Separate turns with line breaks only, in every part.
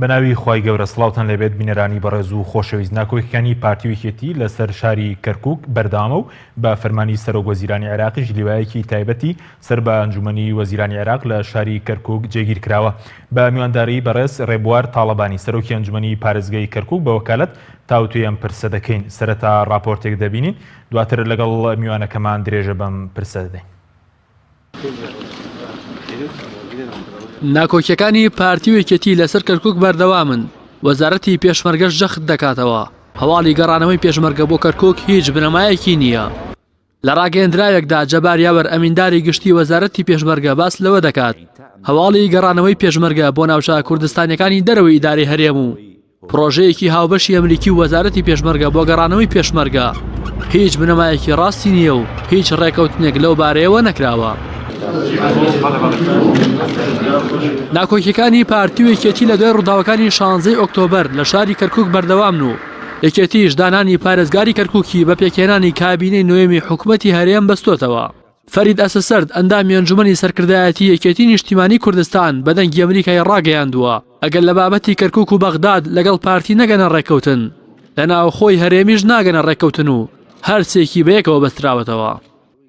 بەناوی خی گەورە سڵاوتان لەبێت بینەرانی بەڕێز و خۆشەویست ناکۆکەکانی پارتی ویکێتی لەسەر شاری کەرکووک بەردامە و بە فەرمانی سەرۆک وەزیرانی عێراقیش لیوایەکی تایبەتی سەر بە ئەنجومەنی وەزیرانی عێراق لە شاری کەرکووک جێگیر کراوە. بە میوانداری بەڕێز ڕێبوار تاڵەبانی سەرۆکی ئەنجومەنی پارێزگای کەرکووک بە وەکالەت تاوتوی ئەم پرسە دەکەین. سەرەتا راپۆرتێک دەبینین، دواتر لەگەڵ میوانەکەمان درێژە بەم پرسە دەدەین.
ناکۆکیەکانی پارتی وێکێتی لەسەر کەرکووک بەردەوامن. وەزارەتی پێشمەرگەش جەخت دەکاتەوە. هەواڵی گەڕانەوەی پێشمەرگە بۆ کەرکووک هیچ بنەمایەکی نییە. لە ڕاگەیەندراوێکدا جەبار یاوەر ئەمینداری گشتی وەزارەتی پێشمەرگە باس لەوە دەکات هەواڵی گەڕانەوەی پێشمەرگە بۆ ناوچە کوردستانیەکانی دەرەوەی ئیدارەی هەرێم و پرۆژەیەکی هاوبەشی ئەمریکی و وەزارەتی پێشمەرگە بۆ گەڕانەوەی پێشمەرگە هیچ بنەمایەکی ڕاستی نییە و هیچ ڕێکەوتنێک لەو بارەیەوە نەکراوە. ناکۆکیەکانی پارتی وێکێتی لە دوای ڕووداوەکانی 16 ئۆکتۆبەر لە شاری کەرکووک بەردەوامن و یەکێتیش دانانی پارێزگاری کەرکووکی بە پێکهێنانی کابینەی نوێمی حکوومەتی هەرێم بەستۆتەوە. فەرید ئەسەسەرد ئەندامی ئەنجومەنی سەرکردایەتی یەکێتی نیشتیمانی کوردستان بەدەنگی ئەمریکای ڕاگەیاندووە ئەگەر لە بابەتی کەرکووک و بەغداد لەگەڵ پارتی نەگەنە ڕێکەوتن لە ناو خۆی هەرێمیش ناگەنە ڕێکەوتن و هەرسێکی بەیەکەوە بەستراوەتەوە.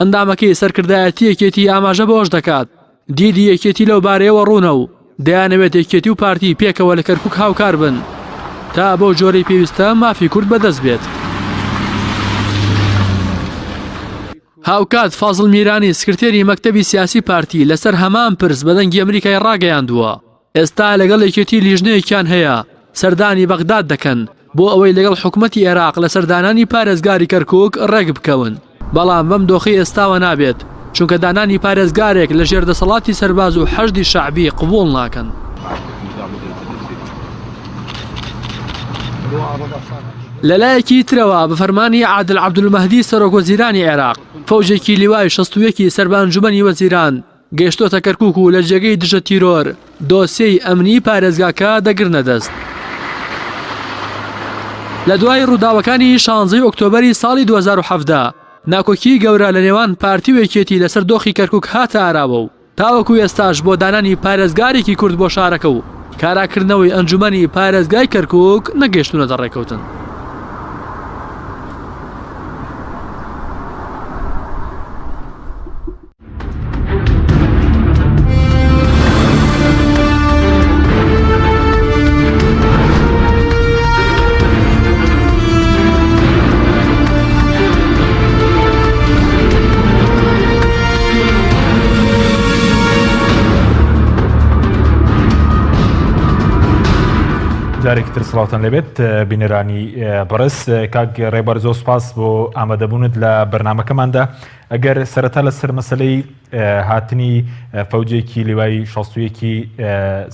ئەندامەکەی سەرکردایەتی یەکێتی ئاماژە بەوەش دەکات دیدی یەکێتی لەو بارەیەوە ڕوونە و دەیانەوێت یەکێتی و پارتی پێکەوە لە کەرکووک هاوکار بن تا بۆ جۆرەی پێویستە مافی کورد بەدەست بێت. هاوکات فازڵ میرانی سکرتێری مەکتەبی سیاسی پارتی لەسەر هەمان پرس بەدەنگی ئەمریکای ڕاگەیاندووە ئێستا لەگەڵ یەکێتی لیژنەیەکیان هەیە سەردانی بەغداد دەکەن بۆ ئەوەی لەگەڵ حکوومەتی عێراق لە سەردانانی پارێزگاری کەرکووک ڕێک بکەون. بەڵام بەم دۆخی ئێستاوە نابێت چونکە دانانی پارێزگارێک لە ژێر دەسەڵاتی سەرباز و حەشدی شەعبی قبوڵ ناکەن. لەلایەکی ترەوە بە فەرمانی عادل عەبدولمەهدی سەرۆک وەزیرانی عێراق فەوجێکی لیوای 61 سەر بە ئەنجومەنی وەزیران گەیشتۆتە کەرکووک و لە جێگەی دژە تیرۆر دۆسیەی ئەمنی پارێزگاکە دەگرنە دەست. لە دوای ڕووداوەکانی 16 ئۆکتۆبەری ساڵی 2017 ناکۆکی گەورە لە نێوان پارتی وێکێتی لەسەر دۆخی کەرکووک هاتە ئاراوە و تاوەکو ئێستاش بۆ دانانی پارێزگارێکی کورد بۆ شارەکە و کاراکردنەوەی ئەنجومەنی پارێزگای کەرکووک نەگەیشتونەتە ڕێکەوتن.
جارێکتر سڵاوتان لەبێت بینەرانی بەڕێز. کاک ڕێبەر زۆر سوپاس بۆ ئامادەبوونت لە بەرنامەکەماندا. ئەگەر سەرەتا لەسەر مەسەلەی هاتنی فەوجێکی لیوای 61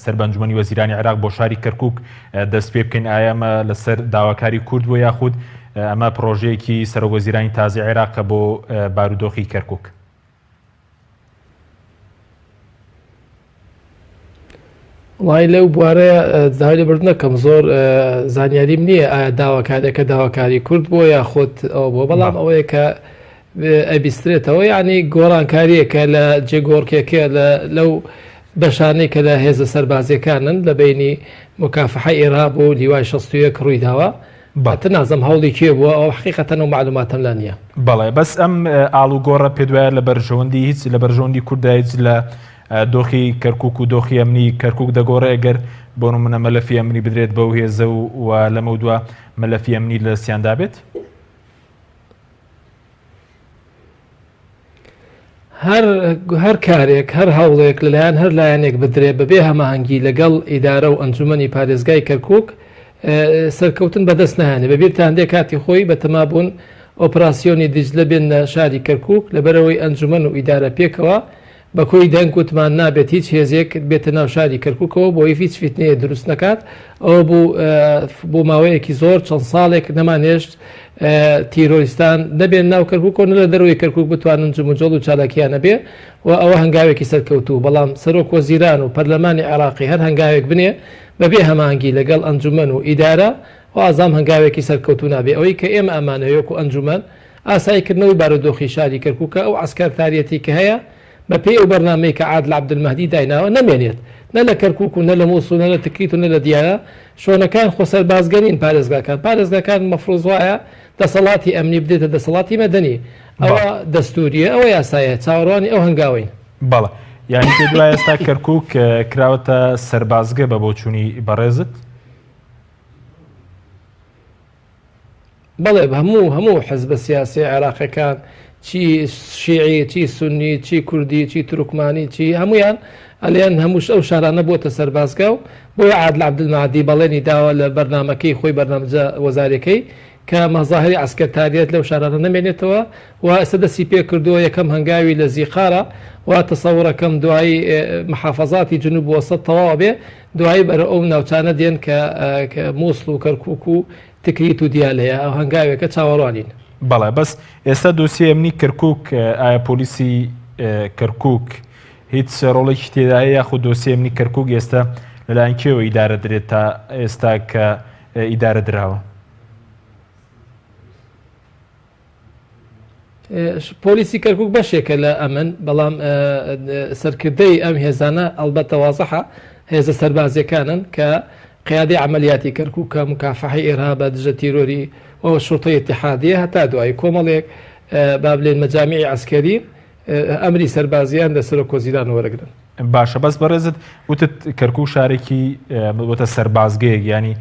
سەر بە ئەنجومەنی وەزیرانی عێراق بۆ شاری کەرکووک دەست پێ بکەین، ئایا ئەمە لەسەر داواکاری کورد بۆ یاخود ئەمە پرۆژەیەکی سەرۆک وەزیرانی تازی عێراقە بۆ بارودۆخی کەرکووک؟
وای لەو بوارەیە داوای لێبردن نەکەم، زۆر زانیاریم نییە ئایا داواکارێکە داواکاری کورد بۆ یاخود ئەو بۆ، بەڵام ئەوەیە کە ئەبیسترێتەوە یعنی گۆڕانکاریەکە لە جێگۆڕکێکە لەو بەشانەی کە لە هێزە سەربازیەکانن لە بینی مکافحەی عێراق و لیوای 61 ڕووی داوە. باتە نازم هەوڵی کێ بووە ئەو حقیقەتەن و معلوماتم لە نییە.
بەڵێ بەس ئەم ئاڵوگۆڕە پێ دوایە لە بەرژەوەندی هیچ لە بەرژەوەندی کووردا هیچ لە دۆخی کەرکووک و دۆخی ئەمنی کەرکووک دەگۆڕێ ئەگەر بۆ نمونە مەلەفی ئەمنی بدرێت بەو هێزە و لەمە دووە مەلەفی ئەمنی لە سیاندا بێت؟
هەر کارێک هەر هەوڵێک لەلایەن هەر لایەنێک بدرێت بەبێ هەماهەنگی لەگەڵ ئیدارە و ئەنجومەنی پارێزگای کەرکووک سەرکەوتن بەدەست نهێنێ. بەبیرتان دێ کاتی خۆی بەتەمابوون ئۆپراسیۆنی دیجلە بێنە شاری کەرکووک لەبەرەوەی ئەنجومەن و ئیدارە پێکەوە بە کۆی دەنگ وتمان نابێت هیچ هێزێک بێتە ناو شاری کەرکووکەوە بۆی هیچ فیتنەیە دروست نەکات. ئەوە بۆ ماوەیەکی زۆر چەند ساڵێک نەمانێشت تیرۆریستان نەبێن ناو کەرکووکەوە لە دەروی کەرکووک بتوانن جموجۆڵ و چالاکیانە بێ و ئەوە هەنگاوێکی سەرکەوتوو. بەڵام سەرۆک وەزیران و پەرلەمانی عێراقی هەر هەنگاوێک بنێ بەبێ هەماهەنگی لەگەڵ ئەنجومەن و ئیدارە و ئازام هەنگاوێکی سەرکەوتوو نابێ. ئەوەی کە ئێمە ئەمانەیەک و ئەنجومەن ئاساییکردنەوەی بارودۆخی شاری کەرکووکە ئەو عەسکەرتاریەتی کە هەیە بە پێی ئەو بەرنامەی کە عادل عەبدولمەهدی دایناوە نەمێنێت نە لە کەرکووک و نە لە مووسڵ نە لە تکریت و نە لە دیارە شۆنەکان خۆسەربازگەرین پارێزگاکان مەفروض وایە دەسەڵاتی ئەمنی بدێتە دەسەڵاتی مەدەنی ئەوە دەستوریە ئەوە یاسایە چاوەڕوانی ئەو هەنگاوین
بەڵێ یانی پێ دوای ئێستا کەرکووک کراوەتە سەربازگە بە بۆچوونی بەڕێزت
بەڵێ هەموو حزب سیاسی عێراقیەکان چی شیعی چی سونی چی کوردی چی تورکمانی چی هەمویان ئەلیان هەمووش ئەو شارانە بۆتە سەربازگە و بۆی عادل عەبدولمەهدی بەڵێنی داوە لە بەرنامەکەی خۆی بەرنامەجە وەزارەکەی کە مەظاهری عسکەرتاریەت لەو شارانە نەمێنێتەوە و ئێستا دەستی پێ کردووە یەکەم هەنگاوی لە زیقارە و تەسەوڕەکەم دوایی محافەزاتی جنوب وەسەط تەواو بێ دوایی بەرە ئەو ناوچانە دێن کە مووسڵ و کەرکووک و تکریت و دیالەیە ئەو هەنگاوێکە چاوەڕوانین
بەڵێ بەس ئێستا دۆسیە ئەمنی کەرکووک ئایا پۆلیسی کەرکووک هیچ ڕۆڵێکی تێدایە یاخود دۆسی ئەمنی کەرکووک ئێستا لەلایەن کێوە ئیدارە درێت تا ئێستا کە ئیدارە دراوە
پۆلیسی کەرکووک بەشێکە لە ئەمن بەڵام سەرکردەی ئەم هێزانە ئەلبەتە وازەحە هێزە سەربازیەکانن کە قیادی عملیاتی کەرکووکە مکافحەی ئێرهاب دژە تیرۆری و شوڕتەی اتحادیە هەتا دوای کۆمەڵێک با بڵێن مەجامیعی عسکەری ئەمری سەربازیان لەسەر کۆزیران وەرەگرن
باشە بەس بەڕێزت وتت کەرکووک شارێکی وتە سەربازگەیەک ینی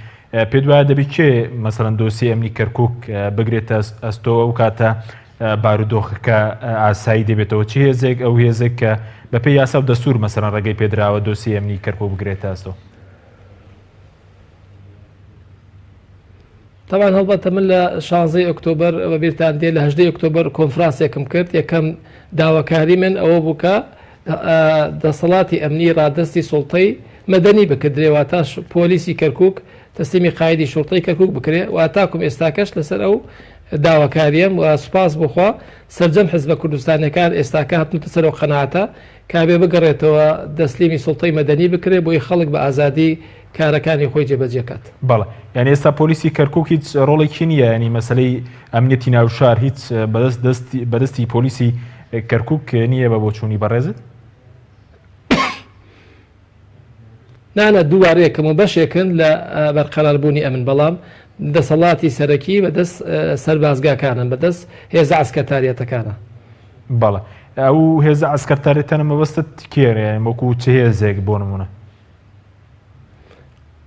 پێ دوایە دەبی کێ مەسەڵەن دۆسی ئەمنی کەرکووک بگرێتە ئەستۆ ئەو کاتە بارودۆخەکە ئاسایی دەبێتەوە چی هێزێک ئەو هێزێک کە بەپێی یاسا و دەستور مەسەڵەن ڕێگەی پێدراوە دۆسی ئەمنی کەرکووک بگرێتە ئەستۆ
طبعا هەڵبەتە من لە 16 ئۆکتۆبەر بە بیرتان دێ لە 18 ئۆکتۆبەر کۆنفرانسێکم کرد یەکەم داواکاری من ئەوە بووکە دەسەڵاتی ئەمنی ڕادستی سوڵتەی مەدەنی بکردرێ واتە پۆلیسی کەرکووک تەسلیمی قایدی شوڕتەی کەرکووک بکرێ و تاکم ئێستاکەش لەسەر ئەو داواکاریم و سوپاس بخوا سەرجەم حزبە کوردستانەکان ئێستاکە هاتنتە سەر و قەناعەتە کابێ بگەڕێتەوە دەسلیمی سوڵتەی مەدەنی بکرێ بۆی خەڵک بە ئازادی کارەکانی خۆی جێبەجێکات
بەڵێ یعنی ئێستا پۆلیسی کەرکووک هیچ ڕۆڵێکی نییە ینی مەسلەی ئەمنیەتی ناوشار هیچ بەدەستی پۆلیسی کەرکووک نییە بە بۆچوونی بەڕێزت
نانە دووارەیەکەم و بەشێکن لە بەرقەراربوونی ئەمن بەڵام دەسەڵاتی سەرەکی بەدەست سەربازگاکانن بەدەست هێزە عسکەتاریەتەکانە
بەڵێ ئەو هێزە عسکەرتاریەتەنە مەبەستت کێرە وەکو چه هێزێک بۆ نمونە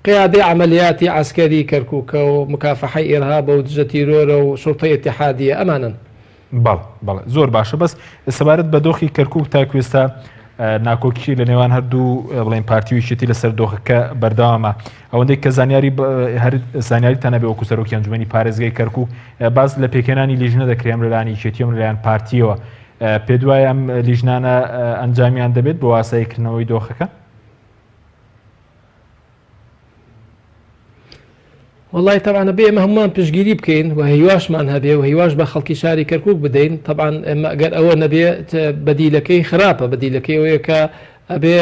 قیادی عملیاتی عسکەری کەرکووکە و مکافحەی ئێرهاب و دژە تیرۆرە و شوڕتەی اتحادیە ئەمانن
بەڵێ زۆر باشە بەس سەبارەت بە دۆخی کەرکووک تاکوێستا ناکۆکی لە نێوان هەردوو بڵێن پارتیویشتی لەسەر دۆخەکە بەردەوامە ئەوەندەی کە زانیاری تەنە بێ وەکو سەرۆکی ئەنجومەنی پارێزگای کەرکووک باز لە پێکێنانی لیژنە دەکرێم لەلایەنی یەکێتیەوە لەلایەن پارتیەوە پێ دوای ئەم لیژنانە ئەنجامیان دەبێت بۆ واساییکردنەوەی دۆخەکە
والله طبعا بێ ئێمە هەمومان پشگیری بکەین و هیواشمان هەبێ و هیواش بە خەڵکی شاری کەرکووک بدەین طبعا ئەگەر ئەوە نەبێت بەدیلەکەی خراپە بەدیلەکەی ئەوەیە کە ئەبێ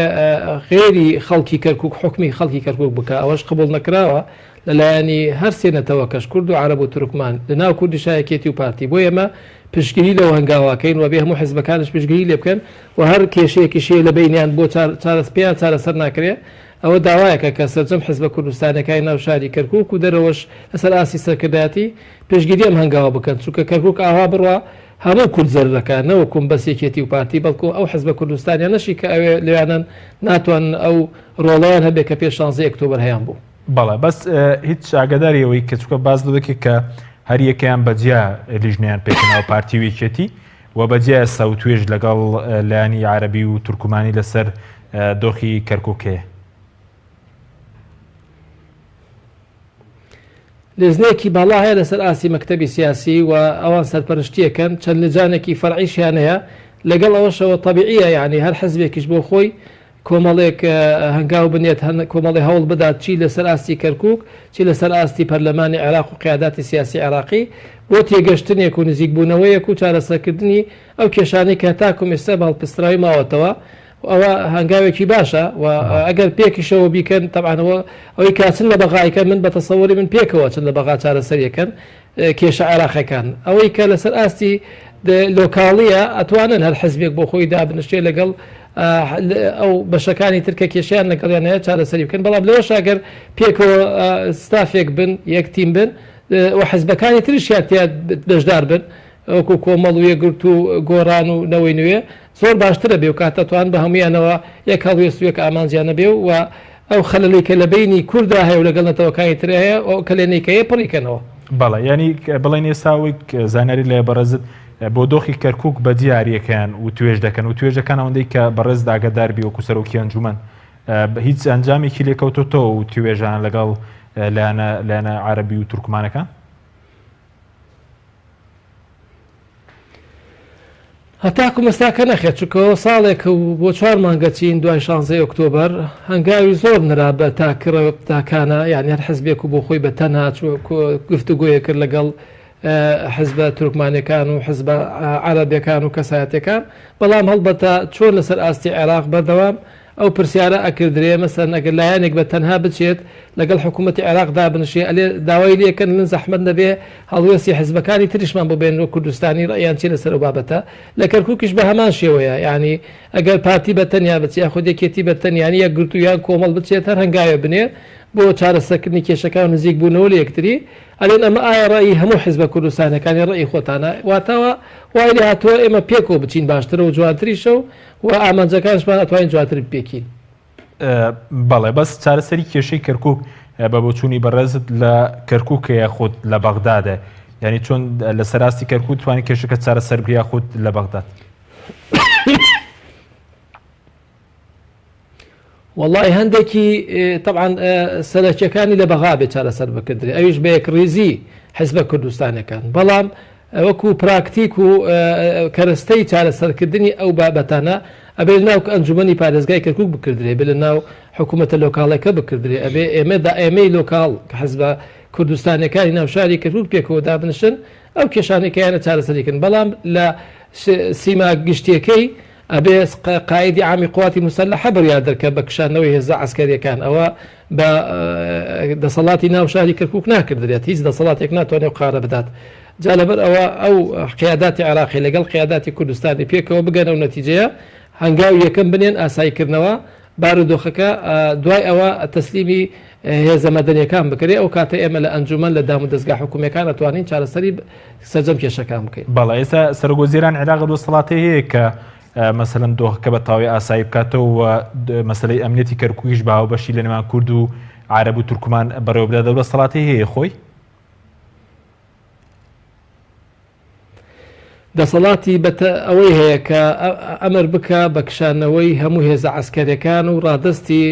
غێری خەڵکی کەرکووک حکمی خەڵکی کەرکووک بکە ئەوەش قبول نەکراوە لەلایەنی هەر سێنەتەوە کەش کورد و عەرەب و تورکمان لەناو کوردی شایەکێتی و پارتی بۆ ئێمە پشگیری لەوە هەنگاواکەین و بێ هەموو حزبەکانش پشگیری لێ بکەن و هەر کێشەیەکی شێ لە بینیان بۆ چارەسپیان چارەسەر ناکرێ ئەوە داوایەکە کە سەرجەم حزبە کوردستانەکانی ناو شاری کەرکووک و دەرەوەش لەسەر ئاسی سەرکردایەتی پێشگیری ئەم هەنگاوە بکەن چونکە کەرکووک ئاوا بڕوا هەموو کورد زەرەکان نەوەکوم بەسێکێتی و پارتی بەڵکو ئەو حزبە کوردستانیان نەشی کە ئەوێ لەوانن ناتوان ئەو ڕۆڵیان هەبێ کە پێش 16 ئۆکتۆبەر هەیان بوو
بەڵێ بەس هیچ ئاگاداریەوەی کە چووکە باز دەکێت کە هەر یەکەیان بەجیا لیژنیان پێکەنەوە پارتیویەتی و بەجیا سەوتێژ لەگەڵ لایانی عەرەبی و تورکمانی لەسەر دۆخی کەرکووکەیە
لێزنەیەکی باڵا هەیە لەسەر ئاسی مەکتەبی سیاسی و ئەوان سەرپەرشتیەکەن چەند لجانێکی فەرعیشیان هەیە لەگەڵ ئەوەشەوە طبیعیە یعنی هەر حزبێکیش بۆ خۆی کۆمەڵێک هەنگاو بنێت کۆمەڵی هەوڵ بدات چی لەسەر ئاستی کەرکووک چی لەسەر ئاستی پەرلەمانی عێراق و قیاداتی سیاسی عێراقی بۆ تێگەشتنێک و نزیکبوونەوەیەک و چارەسەرکردنی ئەو کێشانەی کە تاکم ئێستا بەڵپستراوی ماوەتەوە ئەوە هەنگاوێکی باشە و ئەگەر پێکیشەوە بیکەن تەبعانەوە ئەوەی کاچن لە بەغایکە من بە تەسەووری من پێکەوە چند لە بەغا چارەسەریەکەن کێشە عێراقیەکان ئەوەی کە لەسەر ئاستی لۆکاڵیە ئەتوانن هەر حزبێک بۆ خۆی دابنشتێ لەگەڵ ئەو بەشەکانی ترکە کێشیان لەگەڵیانەیە چارەسەری بکەن بەڵام لەوە شاگەر پێکەوە ستافێک بن یەکتیم بن و حزبەکانی تریشیان بەشدار بن وەکو کۆمەڵ و یەگرت و گۆڕان و نەوەی نوێ زۆر باشترە بێ و کاتەتوان بە هەمویانەوە یەک هەڵوێست و یەک ئامانجیانە بێ و ئەو خەلەلی کە لە بینی کووردا هەیە و لەگەڵ نەتەوەکانی تر هەیە ئەو کلێنێکەیە پڕیکەنەوە.
بەڵێ ینی بڵێن ئێساوەی زانەری لە بەڕێزت بۆ دۆخی کەرکووک بە دیاریەکەیان و توێژ دەکەن و توێژەکان ئەوەندەی کە بەڕێز داگەدار بی وەکو سەرۆکی ئەنجومەن هیچ ئەنجامێکی لێکەوتۆتەوە و توێژان لەگەڵ لایەنە عەرەبی و تورکمانەکان.
هەتاکو مەستاکە نەخێت چکەوە ساڵێک و بۆ 4 مانگە چین دوای 16 ئۆکتۆبەر هەنگاوی زۆر نرا بە تاکڕە تاکانە یعنی هەر حزبێک و بۆ خۆی بە تەنها گفتوگۆیە کرد لەگەڵ حزبە تورکمانەکان و حزبە عەرەبیەکان و کەسایەتەکان بەڵام هەڵبەتە چۆن لەسەر ئاستی عێراق بەردەوام ئەو پرسیارە ئەکردرێ مەسەن ئەگەر لایەنێک بە تەنها بچێت لەگەڵ حکوومەتی عێراقدا بنشێ ئەلێ داوای لێکەن من زەحمەت نەبێ هەڵوێستی حزبەکانی تریشمان بۆ بێنەوە کوردستانی ڕەیان چی لەسەر بابەتە لە کەرکووکیش بە هەمان شێوەیە یعنی ئەگەر پارتی بە تەنیا بچێ خودێکێتی بە تەنیانی یەک گرت و یان کۆمەڵ بچێت هەر هەنگاوێ بنێ بۆ چارەسەرکردنی کێشەکان نزیک بوونەوە لە یەکتری ئەلێن ئەمە ئایا ڕێی هەموو حزبە کوردستانەکانی ڕێی خۆتانە واتەوە وای لێ هاتووە ئێمە پێکەوە بچین باشترە و جوانتریشە و ئامانجەکانشمان ئەتوانین جوانتر بپێکین.
بەڵێ بەس چارەسەری کێشەی کەرکووک بە بۆچوونی بەڕێزت لە کەرکووکەیە خۆت لە بەغدادە ینی چۆن لە سەراستی کەرکووک توانی کێشەکە چارەسەر بیا خۆت لە بەغداد.
والله هەندێکی طبعا سەرچەکانی لە بەغا بێ چارەسەر بکردێ ئەویش بە یەک ڕێزی حزبە کوردستانەکان بەڵام وەکو پراکتیک و کەرەستەی چارەسەرکردنی ئەو بابەتانە ئەبێ ناو ئەنجومەنی پارێزگای کەرکووک بکردرێ بێ لە ناو حکوومەتە لۆکاڵەکە بکردرێ ئەبێ ئێمەدا ئێمەی لۆکاڵ کە حزبە کوردستانەکانی ناوشاری کەرکووک پێکەوە دابنشن ئەو کێشانێکیانە چارەسەریکردن بەڵام لە سیما گشتیەکەی ئەبێ قایدی عامی قواتی مسلحە بڕیار دەکە بە کشانەوەی هێزە عسکەریەکان ئەوە بە دەسەڵاتی ناوشاری کەرکووک ناکردرێت هیچ دەسەڵاتێک ناتوانێت قارە بدات جا لەبەر ئەوە ئەو قیاداتی عێراقی لەگەڵ قیاداتی کوردستانی پێکەوە بگەنە و نەتیجەیە هەنگاوی یەکەم بنێن ئاساییکردنەوە بارودۆخەکە دوای ئەوە تەسلیمی هێزە مەدەنیەکان بکرێ ئەو کاتە ئێمە لە ئەنجومەن لە دام و دەستگا حکوومیەکان ئەتوانین چارەسەری سەرجەم کێشەکان بکەین.
بەڵێ ئێستا سەرۆگۆزیران عێراق دەسەڵاتی هەیە کە مەسەلەن دۆخەکە بە تاوی ئاسایی بکاتەوە مەسەلەی ئەمنیەتی کەرکووکیش باو بەشی لە نێوان کورد و عەرەب و تورکمان بەڕێوە بدات دەسەڵاتی هەیە خۆی
دەسەڵاتی ئەوەی هەیە کە ئەمر بکە بە کشانەوەی هەموو هێزە عسکەریەکان و ڕادستی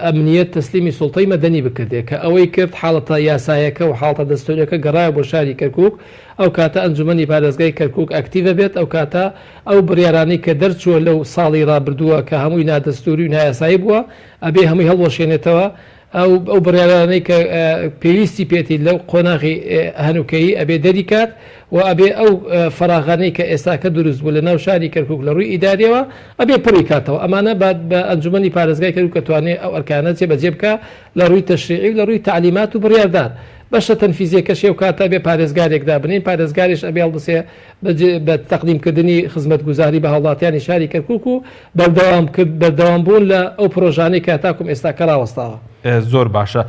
ئەمنیەت تەسلیمی سوڵتەی مەدەنی بکردێت کە ئەوەی کرد حاڵەتە یاسایەکە و حاڵتە دەستۆریەکە گەڕایە بۆ شاری کەرکووک ئەو کاتە ئەنجومەنی پارێزگای کەرکووک ئەکتیڤە بێت ئەو کاتە ئەو بڕیارانی کە دەرچووە لەو ساڵی ڕابردووە کە هەمووی نادەستوری و نایاسایی بووە ئەبێ هەمووی هەڵوەشێنێتەوە ئەو بڕیارانەی کە پێویستی پێێتی لەو قۆناغی هەنووکەی ئەبێ دەریکات و ئەبێ ئەو فراغانەی کە ئێستاکە دروست بوو لە ناو شاری کەرکووک لە ڕووی ئیداریەوە ئەبێ پڕی کاتەوە ئەمانە بە ئەنجومەنی پارێزگای کەرکووک کە توانێت ئەو ئەرکانە جێبەجێ بکە لە ڕووی تەشریعی و لە ڕووی تعلیمات و بڕیاردان بەشە تەنفیزیەکە شێو کاتە بێ پارێزگارێکدا بنین پارێزگاریش ئەبێ هەڵبسێ بە تەقدیمکردنی خزمەتگوزاری بە هەوڵاتیانی شاری کەرکووک و بەردەوام بوون لە ئەو پرۆژانەی کە تاکوم ئێستاکە ڕاوەستاوە.
زۆر باشە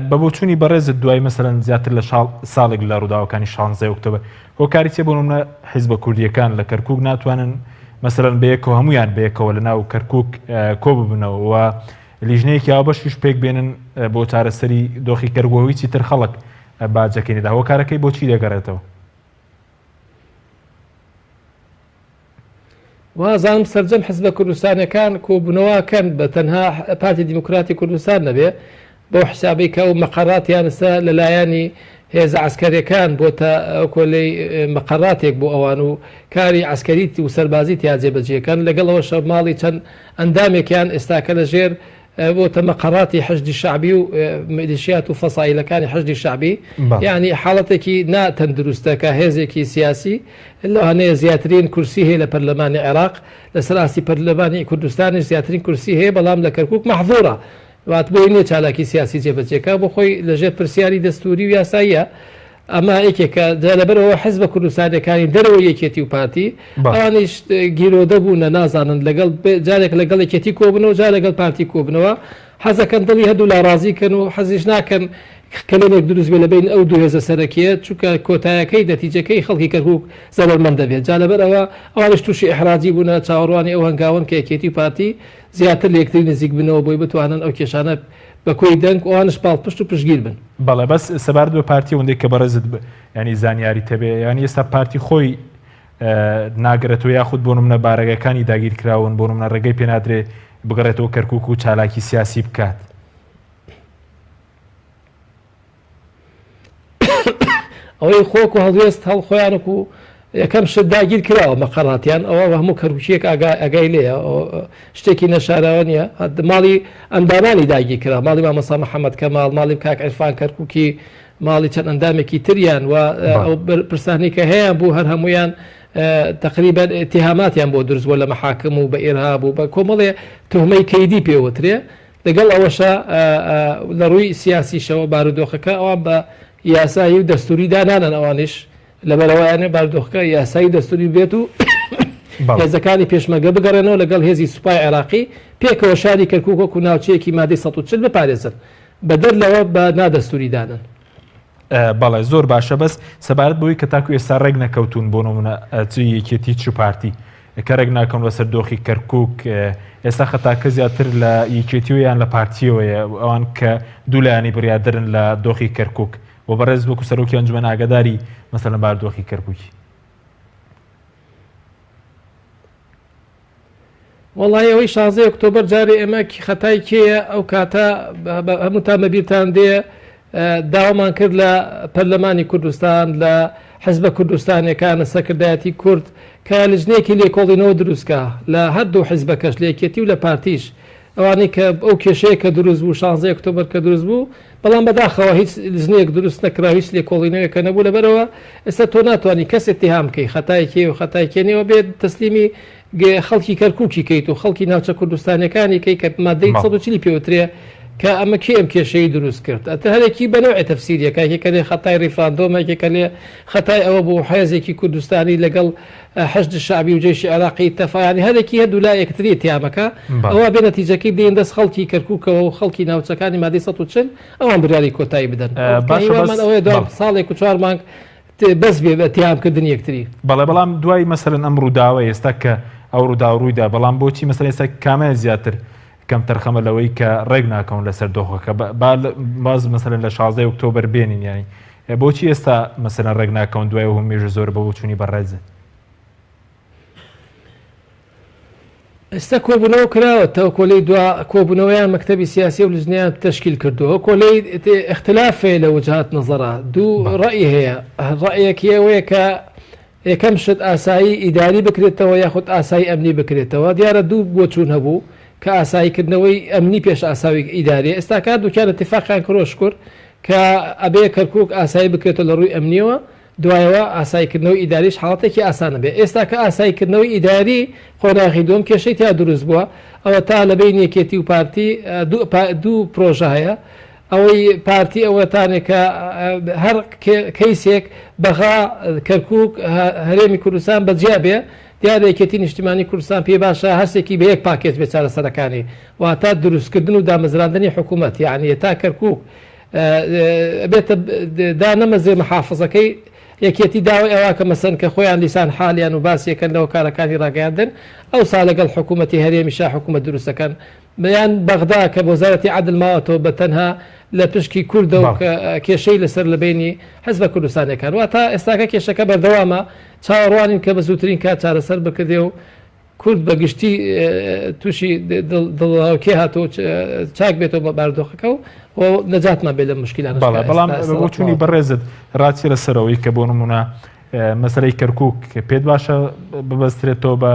بە بۆچوونی بەڕێزت دوای مەسەلەن زیاتر لە ساڵێک لە ڕووداوەکانی 16 ئۆکتۆبەر هۆکاری چێ بۆ حیزبە کوردیەکان لە کەرکووک ناتوانن مەسەلەن بەیەکەوە هەمویان بەیەکەوە لە ناو کەرکووک کۆ ببنەوە و لیژنەیەکی ئاوبەشیش پێک بێنن بۆ چارەسەری دۆخی کەرگووەوەی چیتر خەڵک باجەکەینیدا هۆکارەکەی بۆچی دەگەڕێتەوە؟
وازانم سەرجەم حزبە کوردستانەکان کۆبوونەوەکەن بە تەنها پارتی دیموکراتی کوردستان نەبێ بۆ حسابی کە و مەقەڕاتیانسە لەلایەنی هێزە عسکەریەکان بۆتە کۆلەی مەقەڕاتێک بۆ ئەوان و کاری عسکەریتی و سەربازی تیا جێبەجێکەن لەگەڵەوە شەو ماڵی چەند ئەندامێکیان ئێستاکە لە ژێر بۆتە مەقەڕاتی حەشدی شعبی و میلیشیات و فەسایلەکانی حەشدی شعبی یعنی حاڵەتێکی ناتەندروستە کە هێزێکی سیاسی لەوانەیە زیاترین کورسی هەیە لە پەرلەمانی عێراق لە سەراستی پەرلەمانی کوردستانی زیاترین کورسی هەیە بەڵام لە کەرکووک مەحظوورە وات بۆی نییە چالاکی سیاسی جێبەجێکە بۆ خۆی لەژێر پرسیاری دەستوری و یاساییە ئەمە یەکێکە لەبەرەوە حزب بە کوردستانەکانی دەرەوە یەکێتی و پارتی ئەوانیش گیرۆدە بوونە نازانن لەگەڵ جارێک لەگەڵ یەکێتی کۆبنەوە جا لەگەڵ پارتی کۆبنەوە حەزەکەن دڵی هەردوو لا ڕازیکەن و حەزیش ناکەن کلێنێک دروست بێ لەبین ئەو دوو هێزە سەرەکیە چونکە کۆتایەکەی نەتیجەکەی خەڵکی کەرکووک زەبەرمەند دەبێت جا لەبەرەوە ئەوانش تووشی ئەحراجی بوونە چاوەڕوانی ئەو هەنگاون کە یەکێتی پارتی زیاتر لە یەکتری نزیک بنەوە بۆی بتوانن ئەو کێشانە بە کۆی دەنگ ئەوانش پاڵپشت و پشتگیر بن.
بەڵێ بەس سەبارەت بە پارتی ئەوەندەی کە بەڕێزت ینی زانیاری تەبێ ینی ئێستا پارتی خۆی ناگرێتەوە یاخود بۆ نمونە بارەگەکانی داگیرکراون بۆ نمونە ڕێگەی پێنادرێ بگەڕێتەوە کەرکووک و چالاکی سیاسی بکات.
ئەوەی خۆک و هەڵوێست هەڵ خۆیانک و یەکەم شت داگیر کراوە مەقەڵاتیان ئەوە هەموو کەرکوچیەک ئەگای لێە شتێکی نەشارەوە نییە ماڵی ئەندامانی داگیر کرا ماڵی مامەسا محەممەد کەماڵ ماڵی کاک عرفان کەرکووکی ماڵی چەند ئەندامێکی تریان و ئەو پرسانی کە هەیە بوو هەر هەمویان تقریبان اتهاماتیان بۆ دروستبووە لە مەحاکم و بە ئێرهاب و بە کۆمەڵێ تهمەی کەیدی پێوەترێ لەگەڵ ئەوەشە لە ڕووی سیاسیشەوە بارودۆخەکە ئەوان بە یاسایی و دەستوری دانانن ئەوانش لەبەرەوەیانێ بارودۆخەکە یاسایی دەستوری بێت و هێزەکانی پێشمەگە بگەڕێنەوە لەگەڵ هێزی سوپای عێراقی پێکەوە شاری کەرکووک وەکو ناوچەیەکی مادەی 140 بپارێزن بەدەر لەوە بە نادەستوری دانن.
بەڵێ زۆر باشە بەس سەبارەت بۆی کە تاکو ئێستا ڕێک نەکەوتون بۆ نمونە یەکێتی چ پارتی کە ڕێک ناکەون لەسەر دۆخی کەرکووک ئێستا خەتاکە زیاتر لە یەکێتیەوە یان لە پارتیەوەیە ئەوان کە دوو لایانی بڕیادرن لە دۆخی کەرکووک بۆ بەڕێز وەکو سەرۆکی ئەنجومەن ئاگاداری مەسەڵەن باردۆخی کەرکووکی.
وڵی ئەوەی 16 ئۆکتۆبەر جارێ ئێمە خەتای کێیە ئەو کاتە هەمووتان بەبییرتان دێ داوامان کرد لە پەرلەمانی کوردستان لە حزبە کوردستانەکانە سەکردایەتی کورد کە لژنەیەکی لێکۆڵینەوە دروستکە لە هەردوو حزبەکەش لە یەکێتی و لە پارتیش ئەوانەی کە ئەو کێشەیە کە دروست بوو 16 ئۆکتۆبەر کە دروست بوو بەڵام بەداخەوە هیچ لژنەیەک دروست نەکرا هیچ لێکۆڵینەوەیەکە نەبوو لەبەرەوە ئێستا تۆ ناتوانانی کەس اتهام بکەی خەتایەکی و خەتایکێنەوە بێت تەسلیمی خەڵکی کەرکووکی کەیت و خەڵکی ناوچە کوردستانەکانی کەی کە مادەی 140 پێوترێ کە ئەمە کێ ئەم کێشەی دروست کرد ئەتە هەرێکی بەنەوەی تەفسیریەکە یەکێکە لێ خەتای ریفراندۆمە یەکێکە لێ خەتای ئەوە بوو حێزێکی کوردستانی لەگەڵ حەشد شعبی و جێشی عێراقی تەفایانی هەرێکی هەردوو لا یەکتری تیامەکە ئەوە بێ نەتیجەکەی بێن دەست خەڵکی کەرکووکەوە و خەڵکی ناوچەکانی مادەی 140 ئەوان بریاری کۆتایی بدەن ئەوەیە دو ساڵێک و 4 مانگ بەس بێ بە تیامکردن یەکتری
بەڵام دوای مەسەلەن ئەم ڕووداوە ئێستا کە ئەو ڕوودا ڕوویدا بەڵام بۆچی مەسەلەن ئێستا کامە زیاتر کەم تەرخەمە لەوەی کە ڕێک ناکەون لەسەر دۆخەکە باز مەسەلەن لە 16 ئۆکتۆبەر بێنین یانی بۆچی ئێستا مەسەلەن ڕێک ناکەون دوای و مێژە زۆر بە بۆچوونی بەڕێزە
ئێستا کۆبوونەوە کراوە تا کۆلەی دو کۆبوونەوەیان مەکتەبی سیاسی و لژنیان تشکیل کردووە کۆلەی اختلافێ لە وجهات نظرە دوو ڕەئی هەیە ڕەیەکی ئەوەیە کە یەکەم شت ئاسایی ئیداری بکرێتەوە یاخود ئاسایی ئەمنی بکرێتەوە دیارە دوو بۆچوون هەبوو کە ئاساییکردنەوەی ئەمنی پێش ئاساوی ئیداری ئێستا کات دووکیان اتفاقیان کرۆشکر کە ئەبێ کەرکووک ئاسایی بکرێتەوە لە ڕووی ئەمنیەوە دوایەوە ئاساییکردنەوەی ئیداریش حاڵەتێکی ئاسانە بێ ئێستا کە ئاساییکردنەوەی ئیداری خۆناغی دوم کێشەی تا دروست بووە ئەوە تا لە بین یەکێتی و پارتی دوو پرۆژە هەیە ئەوەی پارتی ئەوەتانێک کە هەر کەیسێک بەغا کەرکووک هەرێمی کوردستان بەجیا بێ دیارە یەکێتی نیشتیمانی کوردستان پێ باشە هەرسێکی بە یەک پاکێت بێت چارەسەرەکانی واتە دروستکردن و دامەزراندنی حکوومەت یعنی تا کەرکووک بێتە دانەمەزێ محافظەکەی یەکێتی داوای ئەوە کە مەسەن کە خۆیان لیسان حالیان و باسیەکەنەوە کارەکانی ڕاگەاندن ئەو سا لەگەڵ حکوومەتی هەرێمیشا حکوومەت دروستەکەن بەیان بەغدا کە وەزارەتی عەدڵ ماوەتەوە بە تەنها لە پشکی کوردە و کێشەی لەسەر لە بینی حەزبە کوردستانەکان واتە ئێستاکە کێشەکە بەردەوامە چاوەڕوانین کە بە زووترین کات چارەسەر بکردێ و کورد بەگشتی تووشی دڵکێ هاتۆ چاک بێتەوە بە باردۆخەکە و نەجاتمان بێت لە مشکلان
بەڵام بۆچوونی بەڕێزت ڕاتی لەسەرەوەی کە بۆ نمونە مەسەلەی کەرکووک پێت باشە ببەسترێتەوە بە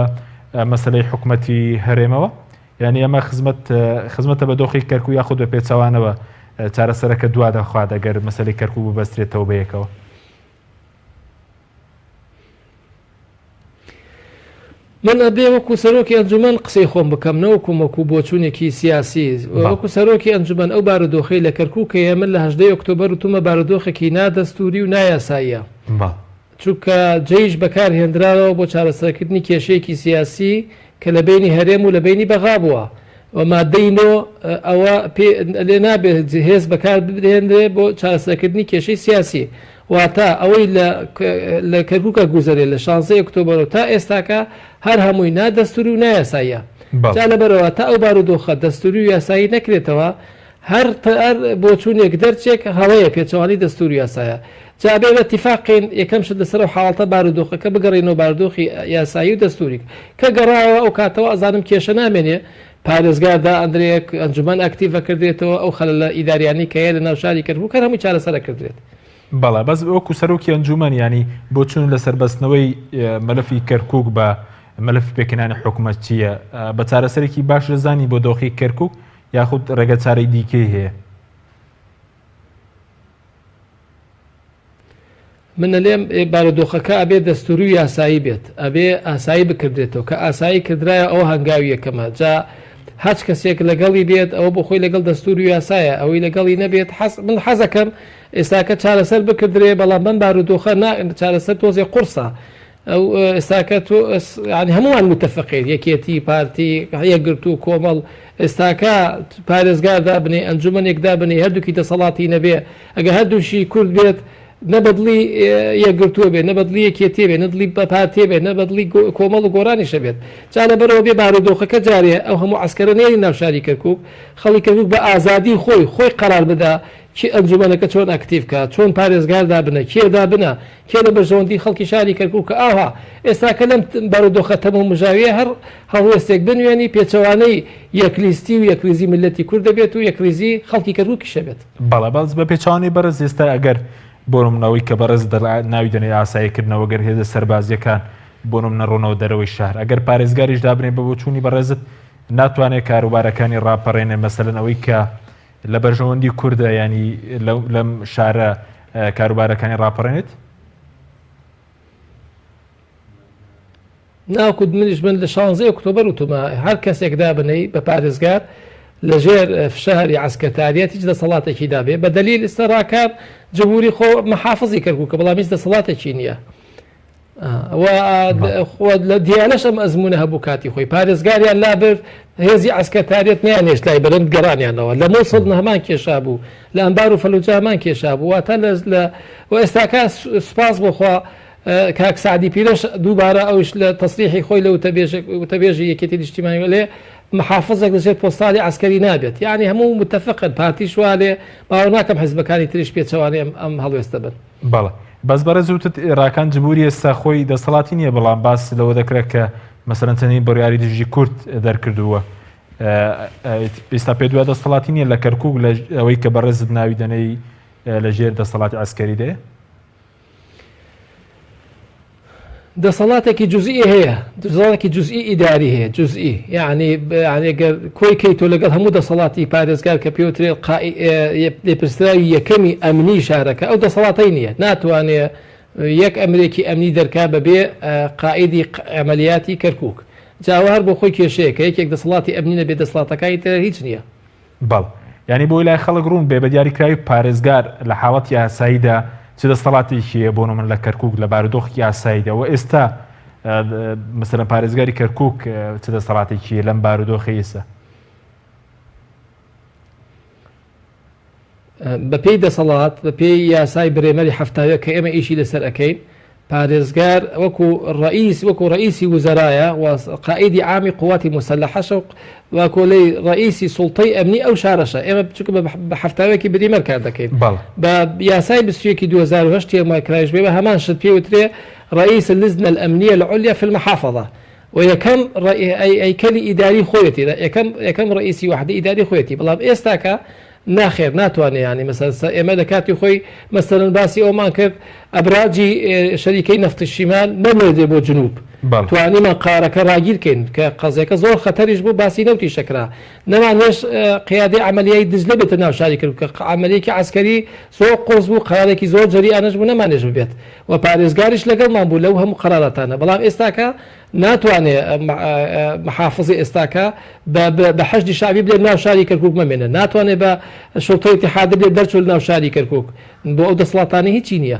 مەسەلەی حکوومەتی هەرێمەوە یعنی ئەمە خزمەتە بە دۆخی کەرکووک یاخود بە پێچەوانەوە چارەسەرەکە دوا دەخوات ئەگەر مەسەلەی کەرکووک ببەسترێتەوە بەیەکەوە
من ئەبێ وەکو سەرۆکی ئەنجومەن قسەی خۆم بکەم نەوەکو وەکو بۆچوونێکی سیاسی وەکو سەرۆکی ئەنجومەن ئەو بارودۆخەی لە کەرکووکەیە من لە 18 ئۆکتۆبەر وتومە بارودۆخێکی نادەستوری و نایاساییە چونکە جێیش بەکارهێنراوە بۆ چارەسەرکردنی کێشەیەکی سیاسی کە لە بینی هەرێم و لە بینی بەغا بووە و مادەینۆ ئەوە لێ نابێت هێز بەکار بدێنرێ بۆ چارەسەرکردنی کێشەی سیاسی واتە ئەوەی لە کەرکووکە گوزەرێ لە 16 ئۆکتۆبەر تا ئێستاکە هەر هەمووی نادەستوری و نایاساییە جا لەبەرەوە تا ئەو بارودۆخە دەستوری و یاسایی نەکرێتەوە هەر بۆچوونێک دەرچێک هەڵەیە پێچەوانی دەستوری یاسایە جا بێ اتفاقین یەکەم شت لەسەر و حاڵتە بارودۆخەکە بگەڕێنەوە بارودۆخی یاسایی و دەستوری کە گەڕاوە ئەو کاتەوە ئەزانم کێشە نامێنێ پارێزگاردا ئەندرێک ئەنجومەن ئەکتیڤە کردێتەوە ئەو خەلە لە ئیداریانی کە لە ناو شاری کەرکووک هەمووی چارەسەرە کردرێت
بەڵێ بەس وەکو سەرۆکی ئەنجومەن ینی بۆ چوون لە سەربەستنەوەی مەلەفی کەرکووک بە مەلەف پێکەنانی حکوومەت چییە بە چارەسەرێکی باش دەزانی بۆ دۆخی کەرکووک یاخود ڕێگە چارەی دیکەی هەیە
منە لێم بارودۆخەکە ئەبێ دەستوری و یاسایی بێت ئەبێ ئاسایی بکردێتەوە کە ئاسایی کردرایە ئەوە هەنگاوی یەکەمە جا هەچ کەسێک لەگەڵی بێت ئەوە بۆ خۆی لەگەڵ دەستوری و یاسایە ئەوەی لەگەڵی نەبێت من حەزەکەم ئێستاکە چارەسەر بکردرێ بەڵام من بارودۆخە چارەسەر تۆزێ قورسە ئەو ئێستاکە تۆ هەمووان متفقین یەکێتی پارتی یەکگرتو و کۆمەڵ ئێستاکە پارێزگاردا بنێ ئەنجومەنێکدا بنێ هەردووکی دەسەڵاتی نەبێ ئەگە هەردووشی کورد بێت نەبەدلی یەکگرتووە بێ نەبەدلی یەکێتی بێ نەدلی پارتێ بێ نەبەدلی کۆمەڵ و گۆرانیشە بێت جا لەبەرەوە بێ بارودۆخەکە جارێ ئەو هەموو عسکەرە نێری ناوشاری کەرکووک خەڵی کەرکووک بە ئازادی خۆی قەرار بدا چی ئەنجومەنەکە چۆن ئەکتیڤکە چۆن پارێزگاردا بنە کێدا بنە کێ لە بەرژەوەندی خەڵکی شاری کەرکووک کە ئاها ئێستاکە لەم بارودۆخە تەمەم مژاویە هەر هەڵوێستێک بنوێنی پێچەوانەی یەکلیستی و یەکریزی ملەتی کورد دەبێت و یەکریزی خەڵکی کەرکووکیشە بێت
بەڵێ بەس بە پێچوانی بەرز ئێستا ئەگەر بۆنمنەوەی کە بەڕز ناوی دەنێ ئاساییکردنەوە گەر هێزە سەربازیەکان بۆنم نەڕۆنەوە دەرەوەی شار ئەگەر پارێزگاریش دابنێ بە بۆچوونی بەڕێزت ناتوانێت کاروبارەکانی ڕاپەڕێنێ مەسەلەن ئەوەی کە لە بەرژەوەندی کووردە ینی لەم شارە کاروبارەکانی ڕاپەڕێنێت
ناوکو منیش من لە 16 ئۆکتۆبەر وتمە هەر کەسێک دابنەی بە پارێزگار لەژێر فشاری عسکەتاریەت هیچ دەسەڵاتێکی دابێ بە دلیل ئێستاڕاکار جمهوری خۆ محافظی کەرکووک کە بەڵام هیچ دەسەڵاتێکی نییە لە دیانەش ئەم ئەزمونە هەبوو کاتی خۆی پارێزگاریان لابرد هێزی عسکەتاریەت نیانێش لای بەرەند گەڕانیانەوە لە مۆسڵ هەمان کێشا بوو لە ئەمبار و فەلوجە هەمان کێشا بوو واتە لە ئێستاکە سوپاس بۆخوا کاک سعدی پیرەش دووبارە ئەوش لە تەسریحی خۆی لە وتەبێژی یەکێتی نیشتیمانی لێ محافظێک لەژێر پۆستالی عسکەری نابێت یعنی هەموو متفقن پارتیش وا لێ باوە ناکەم حیزبەکانی تریش پێچەوانی ئەم هەڵوێستە بن
بەڵێ بەس بەرە زووتت عێراقان جمهوری ئێستا خۆی دەسەڵاتی نییە بەڵام باس لەوە دەکرێت کە مەسەرەن چەندین بڕیاری دژی کورد دەرکردووە ئێستا پێ دوای دەسەڵاتی نییە لە کەرکووک لە ئەوەی کە بەڕێزت ناوی دەنەی لەژێر دەسەڵاتی عسکەری دێ
دەسەڵاتێکی جزئی هەیە دەسەڵاتێکی جزئی ئیداری هەیە جزئی یعنی کۆی کەیتۆ لەگەڵ هەموو دەسەڵاتی پارێزگار کە پێوترێت لێپرسراوی یەکەمی ئەمنی شارەکە ئەو دەسەڵاتەی نییە ناتوانێت یەک ئەمرێکی ئەمنی دەرکا بەبێ قائیدی ئەمەلیاتی کەرکووک جاوار بۆ خۆی کێشەیە کە یەکێک دەسەڵاتی ئەمنی نەبێت دەسەڵاتەکانی تر هیچ نییە
بەڵ ینی بۆی لای خەڵک ڕوون بێ بە دیاریکراوی پارێزگار لە حاڵەتی یاساییدا چ دەسەڵاتێکیە بۆ من لە کەرکووک لە بارودۆخی یاساییدەوە ئێستا مەسەلەن پارێزگاری کەرکووک چ دەسەڵاتێکیە لەم بارودۆخی ئێستا
بەپێی دەسەڵات بەپێی یاسای برێمەری هەفتاویە کە ئێمە ئیشی لەسەر ئەەکەین پارێزگار وەکو ڕئیسی وزەرایە قائیدی عامی قوواتی مسلحەشە وەکۆلەی ڕئیسی سوڵتەی ئەمنی ئەو شارەشە ئێمە بچووکە بە هەفتاوێکی بریمەر کار دەکەین بە یاسای 2008 تێماکرایش بێ بە هەمان شت پێوترێ ڕئیس اللجنة الأمنية العليا في المحافظة ويكم هيكل إداري خويتي يكم رئيسي واحد إداري خويتي بلام إستاكا ناخير ناتواني يعني مثلا إما دكاتي خوي مثلا باسي أو ما كرد ئەبراجی شەریکەی نەفتی شیمان نەمێدێ بۆ جنوب توانیمە قارەکە ڕاگیرکەین کە قەزەکە زۆر خەتەریش بوو باسی نەوتی شەکرا نەمانێش قیادی عملیای دزلە بێتە ناو شاری کرد کە عملیەکی عسکەری زۆر قۆز بوو قرارێکی زۆر جەری ئانەش بوو نەمانێش ببێت و پارێزگاریش لەگەڵمان بوو لەو هەموو قراراتانە بەڵام ئێستاکە ناتوانێت محافظی ئێستاکە بە حەشدی شعبی بێت ناو شاری کەرکووک مەمێنە ناتوانێت بە شۆڕتەی ئیتیحاد بێت دەرچوو ناو شاری کەرکووک بۆ ئەو دەسەڵاتانە هیچی نییە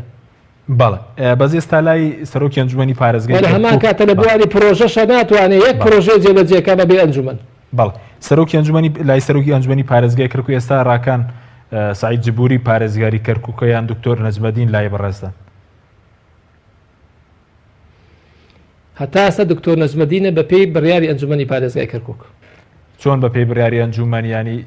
بەڵێ بەس ئێستا لای سەرۆکی ئەنجومەنی پارێزگای
هەمان کاتە لە بواری پرۆژەشە ناتوانێت یەک پرۆژێ جێبەجێکە بەبێ ئەنجومەن
بەڵێ سەرۆکی ئەنجومەنی لای سەرۆکی ئەنجومەنی پارێزگای کەرکووک ئێستا ڕاکان سعید جبوری پارێزگاری کەرکووکە یان دکتۆر نەجمەدین لای بەڕێزدان
هەتا ئێستا دکتۆر نەجمەدینە بە پێی بڕیاری ئەنجومەنی پارێزگای کەرکووک
چۆن بە پێی بڕیاری ئەنجومەنیانی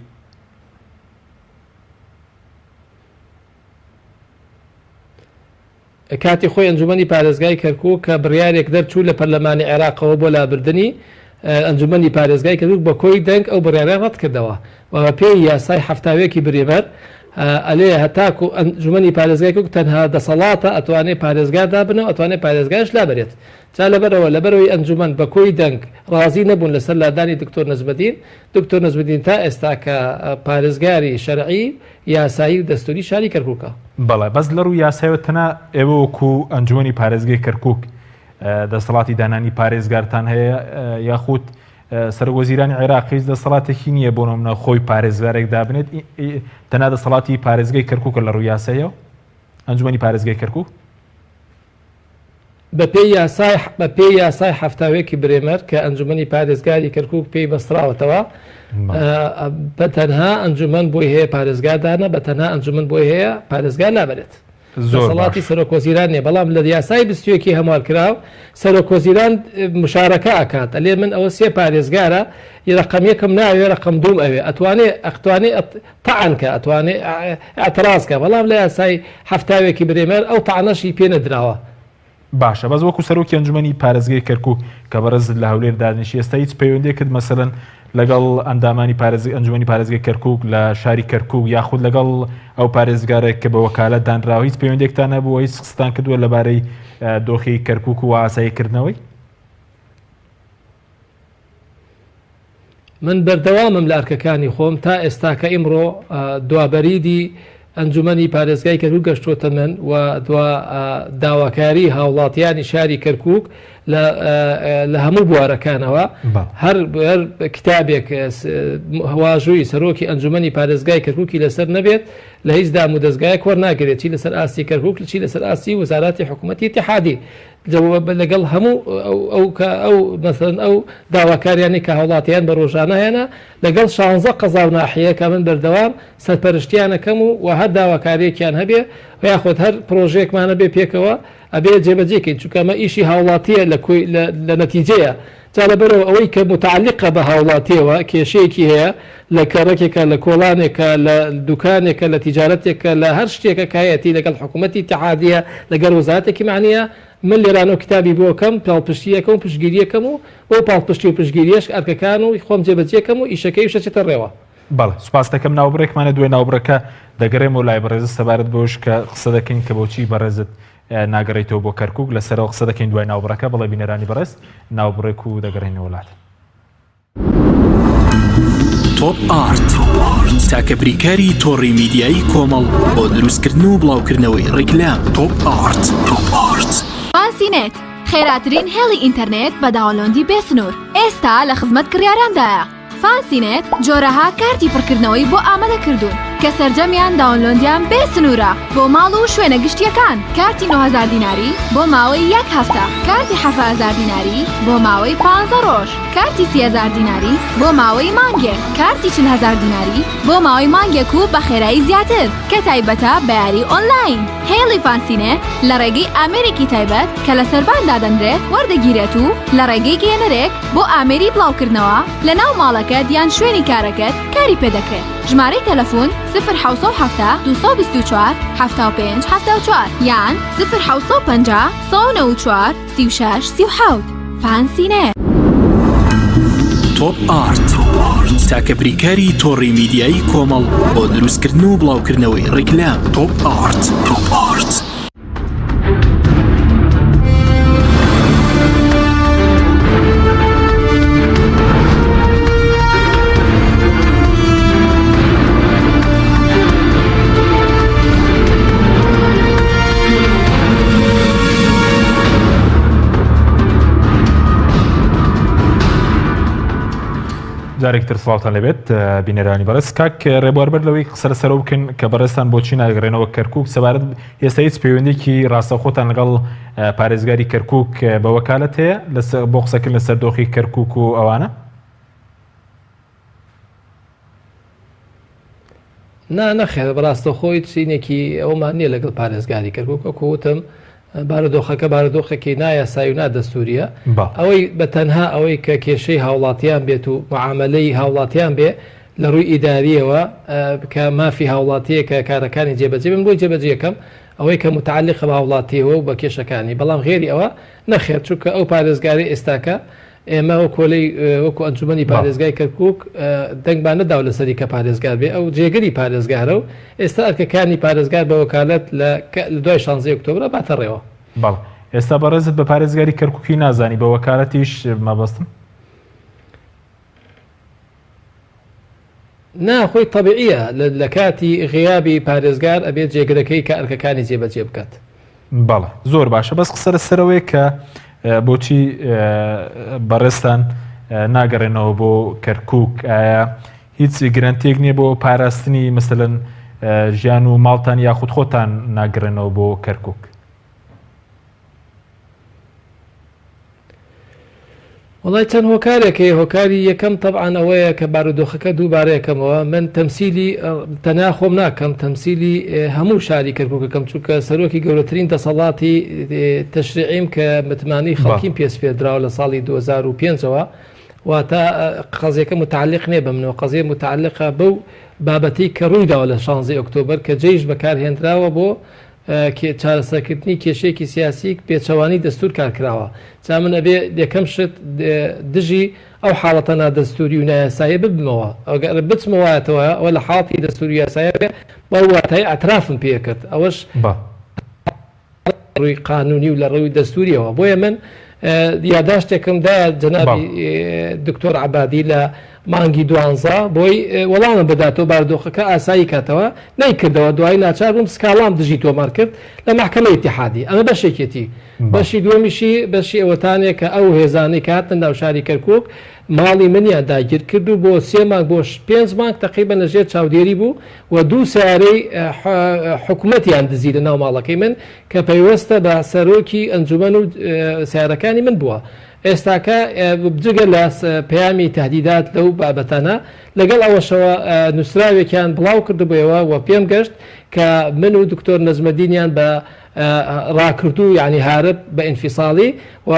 کاتی خۆی ئەنجومەنی پارێزگای کەرکووک کە بڕیارێک دەرچوو لە پەرلەمانی عێراقەوە بۆ لابردنی ئەنجومەنی پارێزگای کەرکووک بە کۆی دەنگ ئەو بڕیارە ڕەت کردەوە و بە پێی یاسای هەفتاوێکی بریمەر ئەلێ هەتاکو ئەنجومەنی پارێزگای کەرکووک تەنها دەسەڵاتە ئەتوانێت پارێزگادا بنەوە ئەتوانێت پارێزگایش لابرێت جا لەبەرەوەی ئەنجومەن بە کۆی دەنگ ڕازی نەبوون لەسەر لادانی دکتۆر نەجمەدین دکتۆر نەجمەدین تا ئێستا کە پارێزگاری شەرعی یاسایی و دەستوری شاری کەرکووکە
بەڵێ بەس لەڕوو یاسایەوە تەنها ئێوە وەکو ئەنجومەنی پارێزگای کەرکووک دەسەڵاتی دانانی پارێزگارتان هەیە یاخود سەرۆکوەزیرانی عێراقیش دەسەڵاتێکی نییە بۆ نمونە خۆی پارێزگارێک دابنێت تەنها دەسەڵاتی پارێزگای کەرکووکە لە ڕووی یاسایەوە ئەنجومەنی پارێزگای کەرکووک
بە پێی یاسای هەفتاوێکی برێمەر کە ئەنجومەنی پارێزگاری کەرکووک پێی بەستراوەتەوە بە تەنها ئەنجومەن بۆی هەیە پارێزگادانە بە تەنها ئەنجومەن بۆی هەیە پارێزگار نابێت دەسەڵاتی سەرۆکوەزیران نیە بەڵام لە یاسای بستوێکی هەموارکراو سەرۆکوەزیران مشارەکە ئاکات ئەلێ من ئەوە سێ پارێزگارە ڕقم یەکەم ناوێ ڕقم دوم ئەوێ ئەتوانێت تەعانکە ئەتوانێت ئەترازکە بەڵام لە یاسای هەفتاوێکی برێمەر ئەو تەعانەشی پێ نەدراوە
باشە بەس وەکو سەرۆکی ئەنجومەنی پارێزگای کەرکووک کە بەڕێزت لە هەولێر دادنیشی ئێستا هیچ پەیوەندیەکت مەسەلەن لەگەڵ ئەندامانی ئەنجومەنی پارێزگای کەرکووک لە شاری کەرکووک یاخود لەگەڵ ئەو پارێزگارێک کە بە وەکالەت دانراوە هیچ پەیوەندێکتان نەبووە هیچ قستان کردووە لەبارەی دۆخی کەرکووک و ئاساییکردنەوەی
من بەردەوامم لە ئەرکەکانی خۆم تا ئێستاکە ئیمڕۆ دوابەریدی ئەنجومەنی پارێزگای کەرکووک گەشتۆتە من و داواکاری هاوڵاتیانی شاری کەرکووک لە هەموو بوارەکانەوە هەر کتابێک هەواژووی سەرۆکی ئەنجومەنی پارێزگای کەرکووکی لەسەر نەبێت لە هیچ دام و دەستگایەک وەرناگرێت چی لەسەر ئاسی کەرکووک چی لەسەر ئاسی وەزاراتی حکوومەتی ئیتیحادی لەگەڵ هەموو ئەو مەسەڵەن ئەو داواکاریانی کە هەوڵاتیان بە ڕۆژانە هێنا لەگەڵ 16 قەزا و ناحیە کە من بەردەوام سەرپەرشتیانەکەم و هەر داواکاریەکیان هەبێ و یاخۆت هەر پرۆژێکمانە بێ پێکەوە ئەبێ جێبەجێکەین چونکەمە ئیشی هاوڵاتیە لە نەتیجەیە جا لەبەرەوە ئەوەی کە متعلقە بە هاوڵاتیەوە کێشەیەکی هەیە لە کارێکێکە لە کۆڵانێکە لە دوکانێکە لە تیجارەتێکە لە هەر شتێکە کایەتی لەگەڵ حکوومەتی اتحادیە لەگەڵ وەزارەتێکی معنیە من لێرانەوە کتابی بۆکەم پاڵپشتیەکەم و پشتگیریەکەم و بۆ پاڵپشتی و پشتگیریەش ئەرکەکان و خۆم جێبەجێکەم و ئیشەکەی شەچێتە ڕێوە
بەڵێ سوپاس دەکەم ناوبڕێکمانە دوێ ناوبڕەکە دەگەڕێمەوە لای بەڕێزت سەبارەت بۆش کە قسە دەکەین کە بۆچی بەڕێزت ناگەڕێیتەوە بۆ کەرکووک لەسەرەوە قسە دەکەین دوای ناوبڕەکە بەڵێ بینەرانی بەڕێز ناوبڕێک و دەگەڕێنەوە وڵات
تۆپ ئارت تاکە بریکاری تۆڕی میدیایی کۆمەڵ بۆ دروستکردن و بڵاوکردنەوەی ڕیکلام تۆپ ئارت
فانسینێت خێراترین هێڵی ئینتەرنێت بە داوەلۆندی بێسنوور ئێستا لە خزمەت کڕیاراندایە فانسینێت جۆرەها کارتی پڕکردنەوەی بۆ ئامادە کردوون کە سەرجەمیان داونلۆندیان بێ سنوورە بۆ ماڵ و شوێنە گشتیەکان کارتی 9000 دیناری بۆ ماوەی 1 هەفتە کارتی 7000 دیناری بۆ ماوەی 15 ڕۆژ کارتی 30000 دیناری بۆ ماوەی مانگێک کارتی 40000 دیناری بۆ ماوەی مانگێک و بە خێرایی زیاتر کە تایبەتە بە یاری ئۆنلاین هێڵی فانسینێت لە ڕێگەی ئامێرێکی تایبەت کە لە سەرباندا دەنرێت وەردەگیرێت و لە ڕێگەی گێنەرێک بۆ ئامێری بڵاوکردنەوە لە ناو ماڵەکەت یان شوێنی کارەکەت کاری پێدەکرێت ژمارەی تەلەفۆن 0 224 75 74 یان 0 194 36 37 فانسینێت
تۆپ ئارت تاکە بریکاری تۆڕی میدیایی کۆمەڵ بۆ دروستکردن و بڵاوکردنەوەی ڕیکلام تۆپ ئارت
جارێکتر سڵاوتان لەبێت بینەرانی بەڕێز کاک ڕێبواربەر لەوەی قسە لەسەرەوە بکەن کە بەڕێستان بۆچی ناگەڕێنەوە کەرکووک سەبارەت ئێستا هیچ پەیوەندێکی ڕاستەوخۆتان لەگەڵ پارێزگاری کەرکووک بە وەکالەت هەیە بۆ قسەکردن لەسەر دۆخی کەرکووک و ئەوانە؟
نەخێر بەڕاستەخۆی چینێکی ئەومان نییە لەگەڵ پارێزگاری کەرکووک وەکوتم بارودۆخەکەی نایاسایی و نادەستوریە ئەوەی بە تەنها ئەوەی کە کێشەی هاوڵاتیان بێت و معاملەی هاوڵاتیان بێ لە ڕووی ئیداریەوە کە مافی هاوڵاتیە کە کارەکانی جێبەجێ بن بۆی جێبەجێکەم ئەوەی کە متعلق بە هاوڵاتیەوە و بە کێشەکانی بەڵام غێری ئەوە نەخێت چونکە ئەو پارێزگاری ئێستاکە ئێمە وەکو ئەنجومەنی پارێزگای کەرکووک دەنگبان نەداو لەسەری کە پارێزگار بێ ئەو جێگەری پارێزگارە و ئێستا ئەرکەکانی پارێزگار بە وەکالەت لە دوای 16 ئۆکتۆبر باتەڕێەوە.
بەڵ ئێستا بەڕێزت بە پارێزگاری کەرکووکی نازانی بە وەکالەتیش مەبەستم؟
ناخۆی طبیعیە لە کاتی غیابی پارێزگار ئەبێت جێگرەکەی کە ئەرکەکانی جێبەجێ بکات.
بەڵێ زۆر باشە بەس قسە لەسەرەوەی کە بۆچی بەڕێستان ناگەڕێنەوە بۆ کەرکووک ئایا هیچ گرنتێک نییە بۆ پاراستنی مثلەن ژیان و ماڵتان یاخود خۆتان ناگەڕێنەوە بۆ کەرکووک؟
وڵای چەند هۆکارێکی هۆکاری یەکەم طبعاً ئەوەیە کە بارودۆخەکە دووبارەیەکەمەوە من تەمسیلی تەنیا خۆم ناکەم تەمسیلی هەموو شاری کەرکووکەکەم چونکە سەرۆکی گەورەترین دەسەڵاتی تەشریعیم کە متمانی خەڵکیم پێسپێدراوە لە ساڵی 2005ەوە واتە قەزیەکە متعلق نییە بە منەوە قەزیە متعلقە بەو بابەتی کە ڕوویداوە لە 16 ئۆکتۆبر کە جێیش بەکارهێنراوە بۆ چارەسەرکردنی کێشەیەکی سیاسی پێچەوانی دەستور کارکراوە جا من ئەبێ یەکەم شت دژی ئەو حاڵەتە نادەستوری و نایاسایە ببمەوە ئەگەر بچمەوەتەوە ئەوە لە حاڵی دەستوری یاسایە بێ بە واتای ئەترافم پێکرد ئەوەش ڕووی قانونی و لە ڕووی دەستوریەوە بۆیە من یاداشتێکمدا جەنابی دکتۆر عەبادی لە مانگی 12 بۆی وەڵامە بداتەوە بارودۆخەکە ئاسایی کاتەوە نەیکردەوە دوای ناچار بووم سکاڵام دژی تۆمار کرد لە محکەمەی ئیتیحادی ئەمە بەشێکێتی بەشی دووەمیشی بەشی ئەوەتانێک کە ئەو هێزانەی کاتن ناو شاری کەرکووک ماڵی منیان داگیر کرد و بۆ 3 مانگ بۆ 5 مانگ تقریبا لەژێر چاودێری بوو و 2 سیارەی حکوومەتیان دزی لە ناو ماڵەکەی من کە پەیوەستە بە سەرۆکی ئەنجومەن و سیارەکانی من بووە. ئێستاکە بجگە لە پەیامی تهدیدات لەو بابەتانە لەگەڵ ئەوەشەوە نووسراوێکیان بڵاو کردبوویەوە و پێم گەشت کە من و دکتۆر نەزمەدینیان بە ڕاکردوو یعنی هارب بە ئینفیساڵی و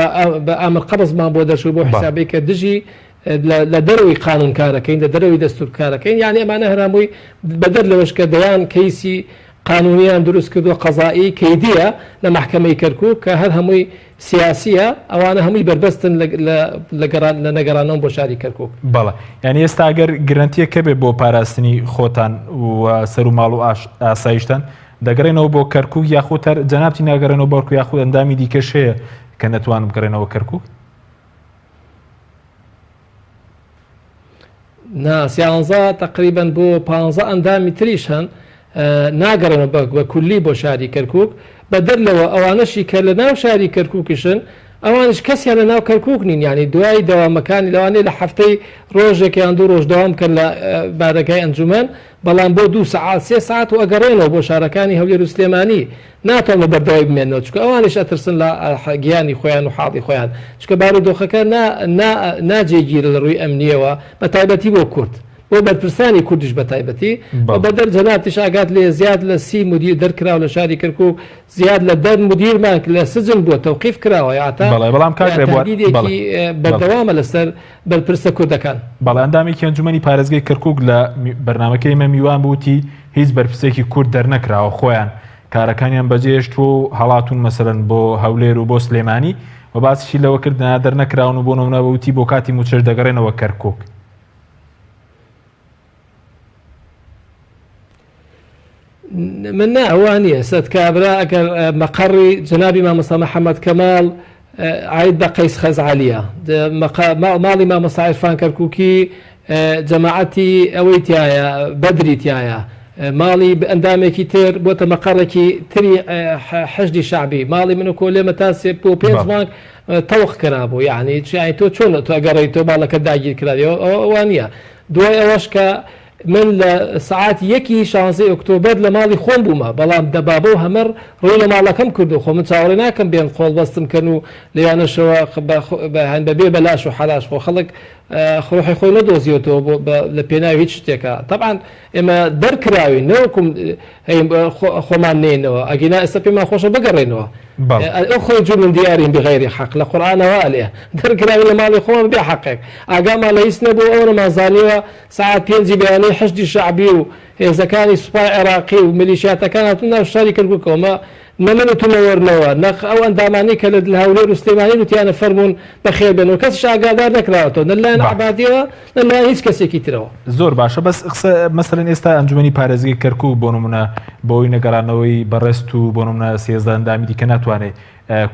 بە ئامر قەبزمان بۆ دەرچوو بۆ حسابی کە دژی لە دەروی قانون کارەکەین لە دەروی دەستور کارەکەین یعنی ئەمانە هەرامووی بەدەر لەوەش کە دەیان کەیسی قانونیان دروست کردو قەزایی کەیدیە لە محکەمەی کەرکووک کە هەر هەمووی سیاسیە ئەوانە هەمووی بربەستن لە نەگەڕانەوە بۆ شاری کەرکووک.
بەڵێ یعنی ئێستا ئەگەر گرنتیەکە بێت بۆ پاراستنی خۆتان و سەر و ماڵ و ئاسایشتان دەگەڕێنەوە بۆ کەرکووک یاخود جەنابتی ناگەڕێنەوە بۆرکو یاخود ئەندامی دیکەش هەیە کە نەتوان بگەڕێنەوە کەرکووک؟
سیانزە تقریبا بۆ 15 ئەندامی تریش هەن ناگەڕێنەوە بە کولی بۆ شاری کەرکووک بەدەر لەوە ئەوانەشی کە لە ناو شاری کەرکووکیشن ئەوانش کەسیان لە ناو کەرکووک نین ینی دوای دەوامەکانی لەوانەیە لە هەفتەی ڕۆژێکی یان 2 ڕۆژ دەوام کەن لە بارەکەی ئەنجومەن بەڵام بۆ 2 سعات 3 ساعت و ئەگەڕێنەوە بۆ شارەکانی هەولێر و سلێمانی ناتوان بە بەردەوای بمێنەوە چکە ئەوانش ئەترسن لە گیانی خۆیان و حاڵی خۆیان چکە بارودۆخەکە ناجێگیرە لە ڕووی ئەمنیەوە بە تایبەتی بۆ کورد بۆ بەرپرسانی کوردیش بە تایبەتی بەدەر جەنابتیش ئاگات لێ زیاد لە 30 مدیر دەرکراوە لە شاری کەرکووک زیاد لە دەر مدیرمان لە سجن بووە تەوقیف کراوە یاتا بەردەوامە لەسەر بەرپرسە کوردەکان.
بەڵێ ئەندامێکی ئەنجومەنی پارێزگای کەرکووک لە بەرنامەکەی مە میوان بووتی هیچ بەرپرسێکی کورد دەرنەکراوە خۆیان کارەکانیان بەجێشت و هەڵاتون مەسەرەن بۆ هەولێر و بۆ سلێمانی و باسیشی لەوە کردنا دەرنەکراون و بۆ نمونەوەوتی بۆ کاتی موچەر دەگەڕێنەوە کەرکووک.
من ئەوانە سەد کابرا ئەگەر مەقڕی جەنابی مامۆستا محەممەد کەماڵ عید بە قەیس خەزعالیە ماڵی مامۆستا عیرفان کەرکووکی جەماعەتی ئەوەی تایە بەدری تایە ماڵی ئەندامێکی تر بۆتە مەقڕێکی تری حەشدی شعبی ماڵی من و کۆلێمە تا 5 مانگ تەوق کرابوو یعنی تۆ چۆن تۆ ئەگەڕێیتەوە باڵەکە داگیر کراوە ئەوانە دوای ئەوەش کە من لە سعات 16 ئۆکتۆبەر لە ماڵی خۆم بوومە بەڵام دەبابە و هەمەر ڕۆی لە ماڵەکەم کردو خۆ من چاوەڕێ ناکەم بێن خۆڵ بەستم کەن و لەیانەشەوە هەن بەبێ بەلاش و حەلاش خۆ خەڵک خۆحی خۆی نەدۆزیێتەوە لە پێناوی هیچ شتێکە طبعاً ئێمە دەرکراوی نەوەکم خۆمان نێنەوە ئەگینا ئێستا پێمان خۆشە بگەڕێنەوە ئەو خۆی جوون دیارین بغیری حەق لە قورئانەوە لێ دەرکراوی لە ماڵی خۆمان بێ حەقێک ئاگامان لە هیچ نەبوو ئەوە نەمازانیوە ساعات 5 بەیانەی حەشتی شەعبی و هێزەکانی سوپای عێراقی و میلیشیاتەکان هاتوون ناو شاری کەرکووکەوە نەمەتونەوەرنەوە نەق ئەو ئەندامانی کە لە هەولێر و سلێمانی وتیانە فەرمونون بەخێبێنەوە کەسیش ئاگادار نەکراوەتەوە نەلایەن عەبادیەوە نەلایەن هیچ کەسێکی ترەوە
زۆر باشە بەس قسە مەسەلەن ئێستا ئەنجومەنی پارێزگای کەرکووک بۆ نمونە بۆی نەگەڕانەوەی بەڕێست و بۆ نمونە 13 ئەندامی دیکە ناتوانێت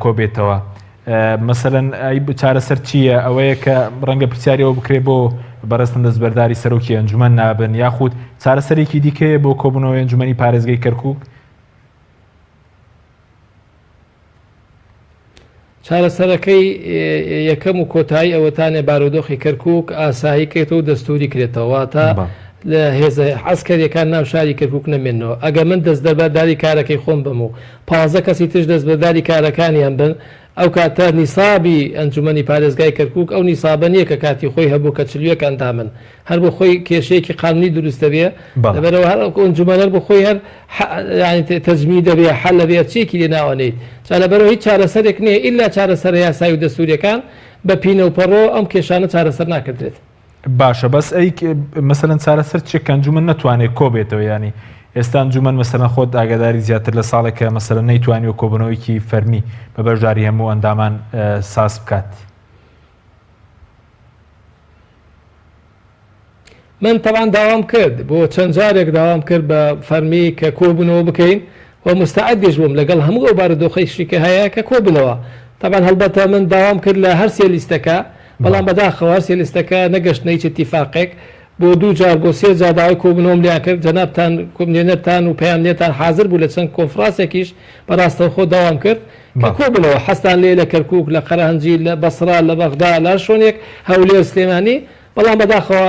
کۆبێتەوە مەسەلەن چارەسەر چییە ئەوەیە کە ڕەنگە پرسیاریەوە بکرێ بۆ بەڕێستن دەستبەرداری سەرۆکی ئەنجومەن نابن یاخود چارەسەرێکی دیکەیە بۆ کۆبوونەوەی ئەنجومەنی پارێزگای کەرکووک
چارەسەرەکەی یەکەم و کۆتایی ئەوەتانێ بارودۆخی کەرکووک ئاسایی کێتەوە و دەستوری کرێتەوە تا لە هێزە عەسکەریەکان ناو شاری کەرکووک نەمێنەوە ئەگە من دەستبەرداری کارەکەی خۆم بم و 15 کەسی تر دەستبەرداری کارەکانیان بن ئەو کاتە نیسابی ئەنجومەنی پارێزگای کەرکووک ئەو نیسابە نییە کە کاتی خۆی هەبوو کە چلیوەک ئەندامن هەر بۆ خۆی کێشەیەکی قانونی دروستە بێ لەبەرەوە هەر ئەنجومەنەر بۆ خۆی هەر تەجمی دەبێ حەل لەبێ چێکی لێ ناوەنیت جا لەبەرەوە هیچ چارەسەرێک نییە ئیلا چارەسەر یاسایی و دەستوریەکان بە پینە و پەڕۆ ئەم کێشانە چارەسەر ناکردرێت
باشە بەس ئەی مەسەلەن چارەسەر چێک ئەنجومەن نەتوانێت کۆبێتەوە ینی ئێستا ئەنجومەن مەسەلەن خۆت ئاگاداری زیاتر لە ساڵێکە مەسەلەن نەیتوانیوە کۆبوونەوەیکی فەرمی بە بەشداری هەموو ئەندامان ساز بکات
من تەوان داوام کرد بۆ چەند جارێک داوام کرد بە فەرمی کە کۆبوونەوە بکەین و مستعدیش بووم لەگەڵ هەموو ئەو بارودۆخەیشی کە هەیە کە کۆبوونەوە طبعا هەڵبەتە من داوام کرد لە هەر سێ لیستەکە بەڵام بەداخەوە هەر سێ لیستەکە نەگەشتنە هیچ اتیفاقێک بۆ 2 جار بۆ 3 جار داوای کۆبوونەوەم لێیان کرد جەنابتان کۆمنێنەرتان و پەیامنێتان حاضر بوو لە چەند کۆنفرانسێکیش بەڕاستەوخۆ داوام کرد کە کۆبوونەوە حەستان لێ لە کەرکووک لە قەرەهەنجی لە بەسڕا لە بەغدا لە شوێنێک هەولێر سلێمانی بەڵام بەداخەوە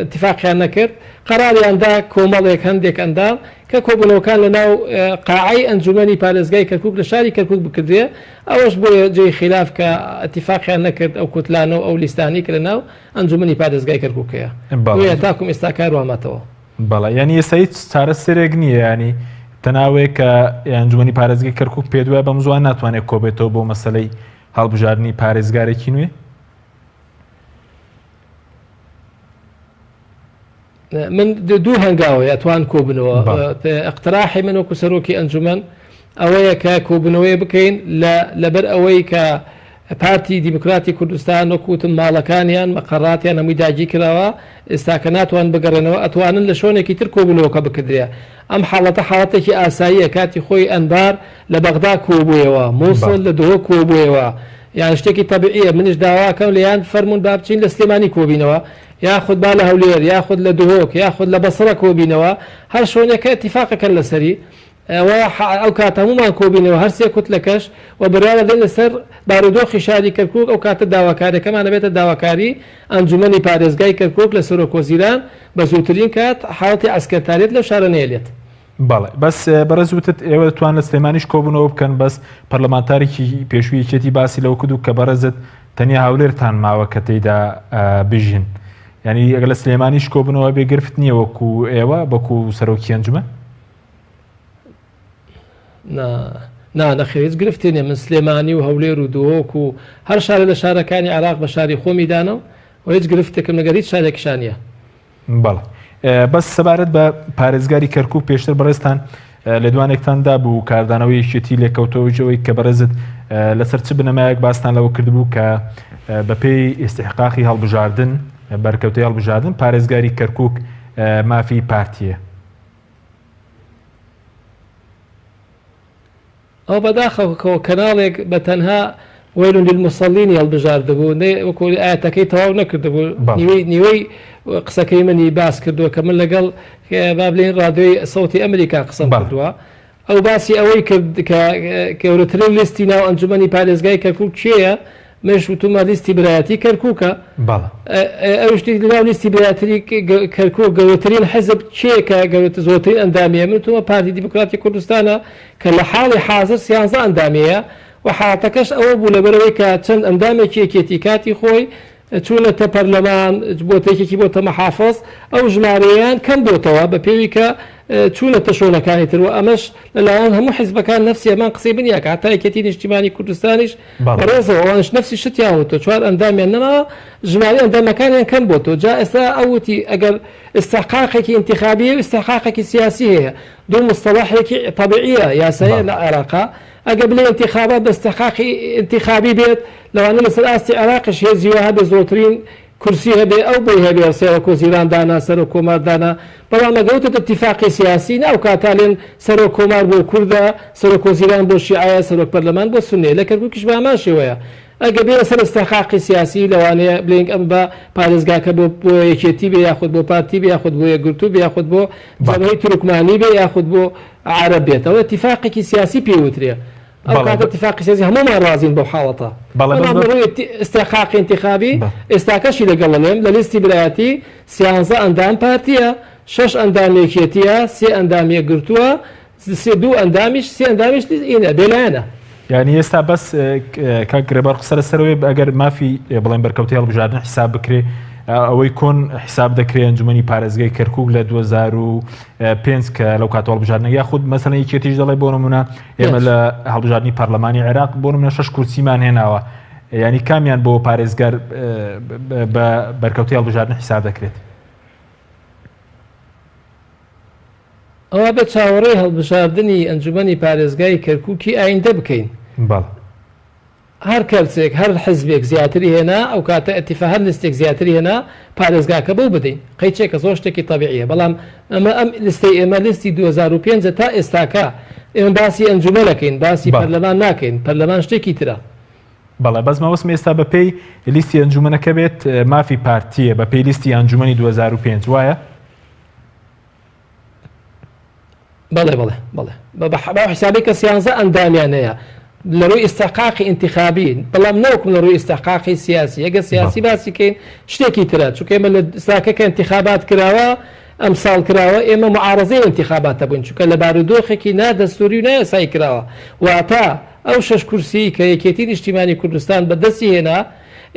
اتفاقیان نەکرد قەراریاندا کۆمەڵێک هەندێک ئەندام کە کۆبوونەوەکان لە ناو قاعەی ئەنجومەنی پارێزگای کەرکووک لە شاری کەرکووک بکردێ ئەوەش بۆ جێی خلاف کە اتفاقیان نەکرد ئەو کوتلانە و ئەو لیستانی کە لە ناو ئەنجومەنی پارێزگای کەرکووکەیە بۆیە تاکوم ئێستا کار وامەتەوە
بەڵێ ینی ئێستا هیچ چارەسەرێک نییە ینی تەناوەیە کە ئەنجومەنی پارێزگای کەرکووک پێ دوایە بەم زوان ناتوانێت کۆبێتەوە بۆ مەسەلەی هەڵبژاردننی پارێزگارێکی نوێ
من دوو هەنگاوە ئەتوان کۆبنەوە اقتراحی من وەکو سەرۆکی ئەنجومەن ئەوەیە کە کۆبنەوەی بکەین لەبەر ئەوەی کە پارتی دیموکراتی کوردستان وەکوتم ماڵەکانیان مەقەڕاتیان هەمووی داگیر کراوە ئێستا کە ناتوان بگەڕێنەوە ئەتوانن لە شوێنێکی تر کۆبنەوەکە بکردرێ ئەم حاڵەتە حاڵەتێکی ئاساییە کاتی خۆی ئەنبار لە بەغدا کۆبوویەوە مووسڵ لە دۆ کۆبوویەوە یان شتێکی تەبیعیە منش داواکەم لەیان فەرمونون با بچین لە سلێمانی کۆبینەوە یاخود با لە هەولێر یاخود لە دهۆک یاخود لە بەسڕە کۆبینەوە هەر شوێنەکە اتفاقەکەن لەسەری ئەو کات هەمومان کۆبینەوە هەر سێ کوت لەکەش و بڕیارە دێن لەسەر بارودۆخی شاری کەرکووک ئەو کاتە داواکاریەکەمان دەبێتە داواکاری ئەنجومەنی پارێزگای کەرکووک لە سەرۆکوەزیران بە زووترین کات حاڵەتی ئەسکەرتاریەت لەو شارە نێلێت
بەڵێ بەس بەڕێزوتت ئێوە دەتوان لە سلێمانیش کۆبوونەوە بکەن بەس پەرلەمانتارێکی پێشوویەتی باسی لەو کردو کە بەڕێزت تەنیا هەولێرتان ماوە کە تێیدا بژین ینی ئەگەر لە سلێمانیش کۆبوونەوە بێگرفت نییە وەکو ئێوە بەکو سەرۆکی ئەنجومەن
نەخێز گرفتێنێ من سلێمانی و هەولێر و دۆک و هەر شارە لە شارەکانی عراق بە شاری خۆمی دانەوە و هیچ گرفتێکم لەگەر هیچ شارێکشانە
بەڵێ بەس سەبارەت بە پارێزگاری کەرکووک پێشتر بەڕێستان لە دوانێکتاندا بوو کاردانەوەی یەکێتی لێکەوتەوەیەوەی کە بەڕێزت لەسەر چ بنەمایەک باستان لەوە کردبوو کە بەپێی ئێستحقاقی هەڵبژاردن بەرکەوتەی هەڵبژاردن پارێزگاری کەرکووک مافی پارتیە
ئەو بەداخەوە کەناڵێک بە تەنها وەیلون للموسەڵینی هەڵبژاردبوو وەکو ئاەتەکەی تەواو نەکردبوو نیوەی قسەکەی منی باس کردووە کە من لەگەڵ با بڵێن ڕادیۆی سەوتی ئەمریکا قسەم کردووە ئەو باسی ئەوەی کرد کە گەورەترین لیستی ناو ئەنجومەنی پارێزگای کەرکووک چییە؟ مش وتومە لیستی برایەتی کەرکووکە. ئەو شتی لەناو لیستی برایەتی کەرکووک گەورەترین حزب چیەکە زۆرترین ئەندامیە؟ من وتومە پارتی دیموکراتی کوردستانە کە لە حاڵی حاضر 13 ئەندامیەیە و حاڵەتەکەش ئەوە بوو لەبەرەوەی کە چەند ئەندامێکی یەکێتی کاتی خۆی چوونەتە پەرلەمان بۆ تێکێکی بۆتە مەحافظ ئەو ژمارەیان کەم بۆتەوە بە پێوی کە چوونەتە شۆنەکانی تر و ئەمەش لەلایەن هەموو حیزبەکان نفسی ئەمان قسەی بنیە کە هەتا یەکێتی نیشتیمانی کوردستانیش بەڕێزەوە ئەوانش نفسی شتیانوتۆ 4 ئەندامیان نەماوە ژماری ئەندامەکانیان کەم بۆتۆ جا ئێستا ئەوتی ئەگەر استحقاقێکی انتخابیە و استحقاقێکی سیاسی هەیە دوو مستەلاحێکی طبیعیە یاساییە لە عێراقا ئەگە بڵێ انتخابات بە استحقاقی انتخابی بێت لەوانە لەسەر ئاستی عێراقش هێزیوە هەبێ زۆرترین کورسی هەبێ ئەو بۆی هەبێ سەرۆک وەزیران دانا سەرۆک کۆمار دانا بەڵام ئەگەوتە اتفاقی سیاسی ناو کاتالێن سەرۆک کۆمار بۆ کوردە سەرۆک وەزیران بۆ شیعە سەرۆک پەرلەمان بۆ سوننیە لە کەرکووکیش بە هەمان شێوەیە ئەگە بێ سەر استحقاقی سیاسی لەوانەیە بڵێنگ ئەم بە پارێزگاکە بۆ یەکێتی بێ یاخود بۆ پارتی بێ یاخود بۆ یەکگرتوو بێ یاخود بۆ جەمعیەتی تورکمانی بێ یاخود بۆ عەرەب بێت ئەوە اتفاقێکی سیاسی پێوترێ ئەو کاتە اتفاقی سیاسی هەمومان رازین بۆ حاڵەتە بەڵام ڕووی استحقاقی انتخابی ئێستاکەشی لەگەڵ لێم لە لیستی برایەتی 13 ئەندام پارتیە 6 ئەندام یەکێتیە 3 ئەندام یەکگرتووە 2 ئەندامیش 3 ئەندامیش ئینە بێلایەنە
یعنی ئێستا بەس کاگرێبەر قسە لەسەرەوەی ئەگەر مافی بڵێن بەرکەوتی هەڵبژاردن حساب بکرێ ئەوەی کۆن حساب دەکرێت ئەنجومەنی پارێزگای کەرکووک لە 2005 کە لەو کات هەڵبژاردنە یاخود مەسەلەن یەکێتیش دەڵێ بۆ نمونە ئێمە لە هەڵبژاردننی پەرلەمانی عێراق بۆ نمونە 6 کورسیمان هێناوە ینی کامیان بۆ پارێزگار بە بەرکەوتی هەڵبژاردن حساب دەکرێت
ئەوە بە چاوەڕێی هەڵبژاردننی ئەنجومەنی پارێزگای کەرکووکی ئایندە بکەین هەر کەرچێک هەر حزبێک زیاتری هێنا ئەو کاتە ئەتیفا هەر لستێک زیاتری هێنا پارێزگاکە بەو بدەین قەیچێکە زۆر شتێکی طبیعیە بەڵام ئەمە ئەم لستەی ئێمە لیستی 2005 تا ئێستاکە ئێمە باسی ئەنجومەنەکەین باسی پەرلەمان ناکەین پەرلەمان شتێکی ترە
بەڵێ بەس مەوەسم ئێستا بەپێی لیستی ئەنجومەنەکە بێت مافی پارتیە بەپێی لیستی ئەنجومەنی 2005 وایە
بەڵێ بەڵێ بەڵێ بە حسابی کە 13 ئەندامیان هەیە لە ڕووی ئستحقاقی انتخابی بەڵام نەوەکم لە ڕووی ئستحقاقی سیاسی ئەگە سیاسی باسی کەین شتێکی ترە چونکە ئێمە لە ساکەکە انتخابات کراوە ئەم ساڵ کراوە ئێمە معارەزەی انتخاباتە بووین چونکە لە بارودۆخێکی نادەستوری و نایەسایی کراوە واتە ئەو 6 کورسی کە یەکێتی نیشتیمانی کوردستان بەدەستی هێنا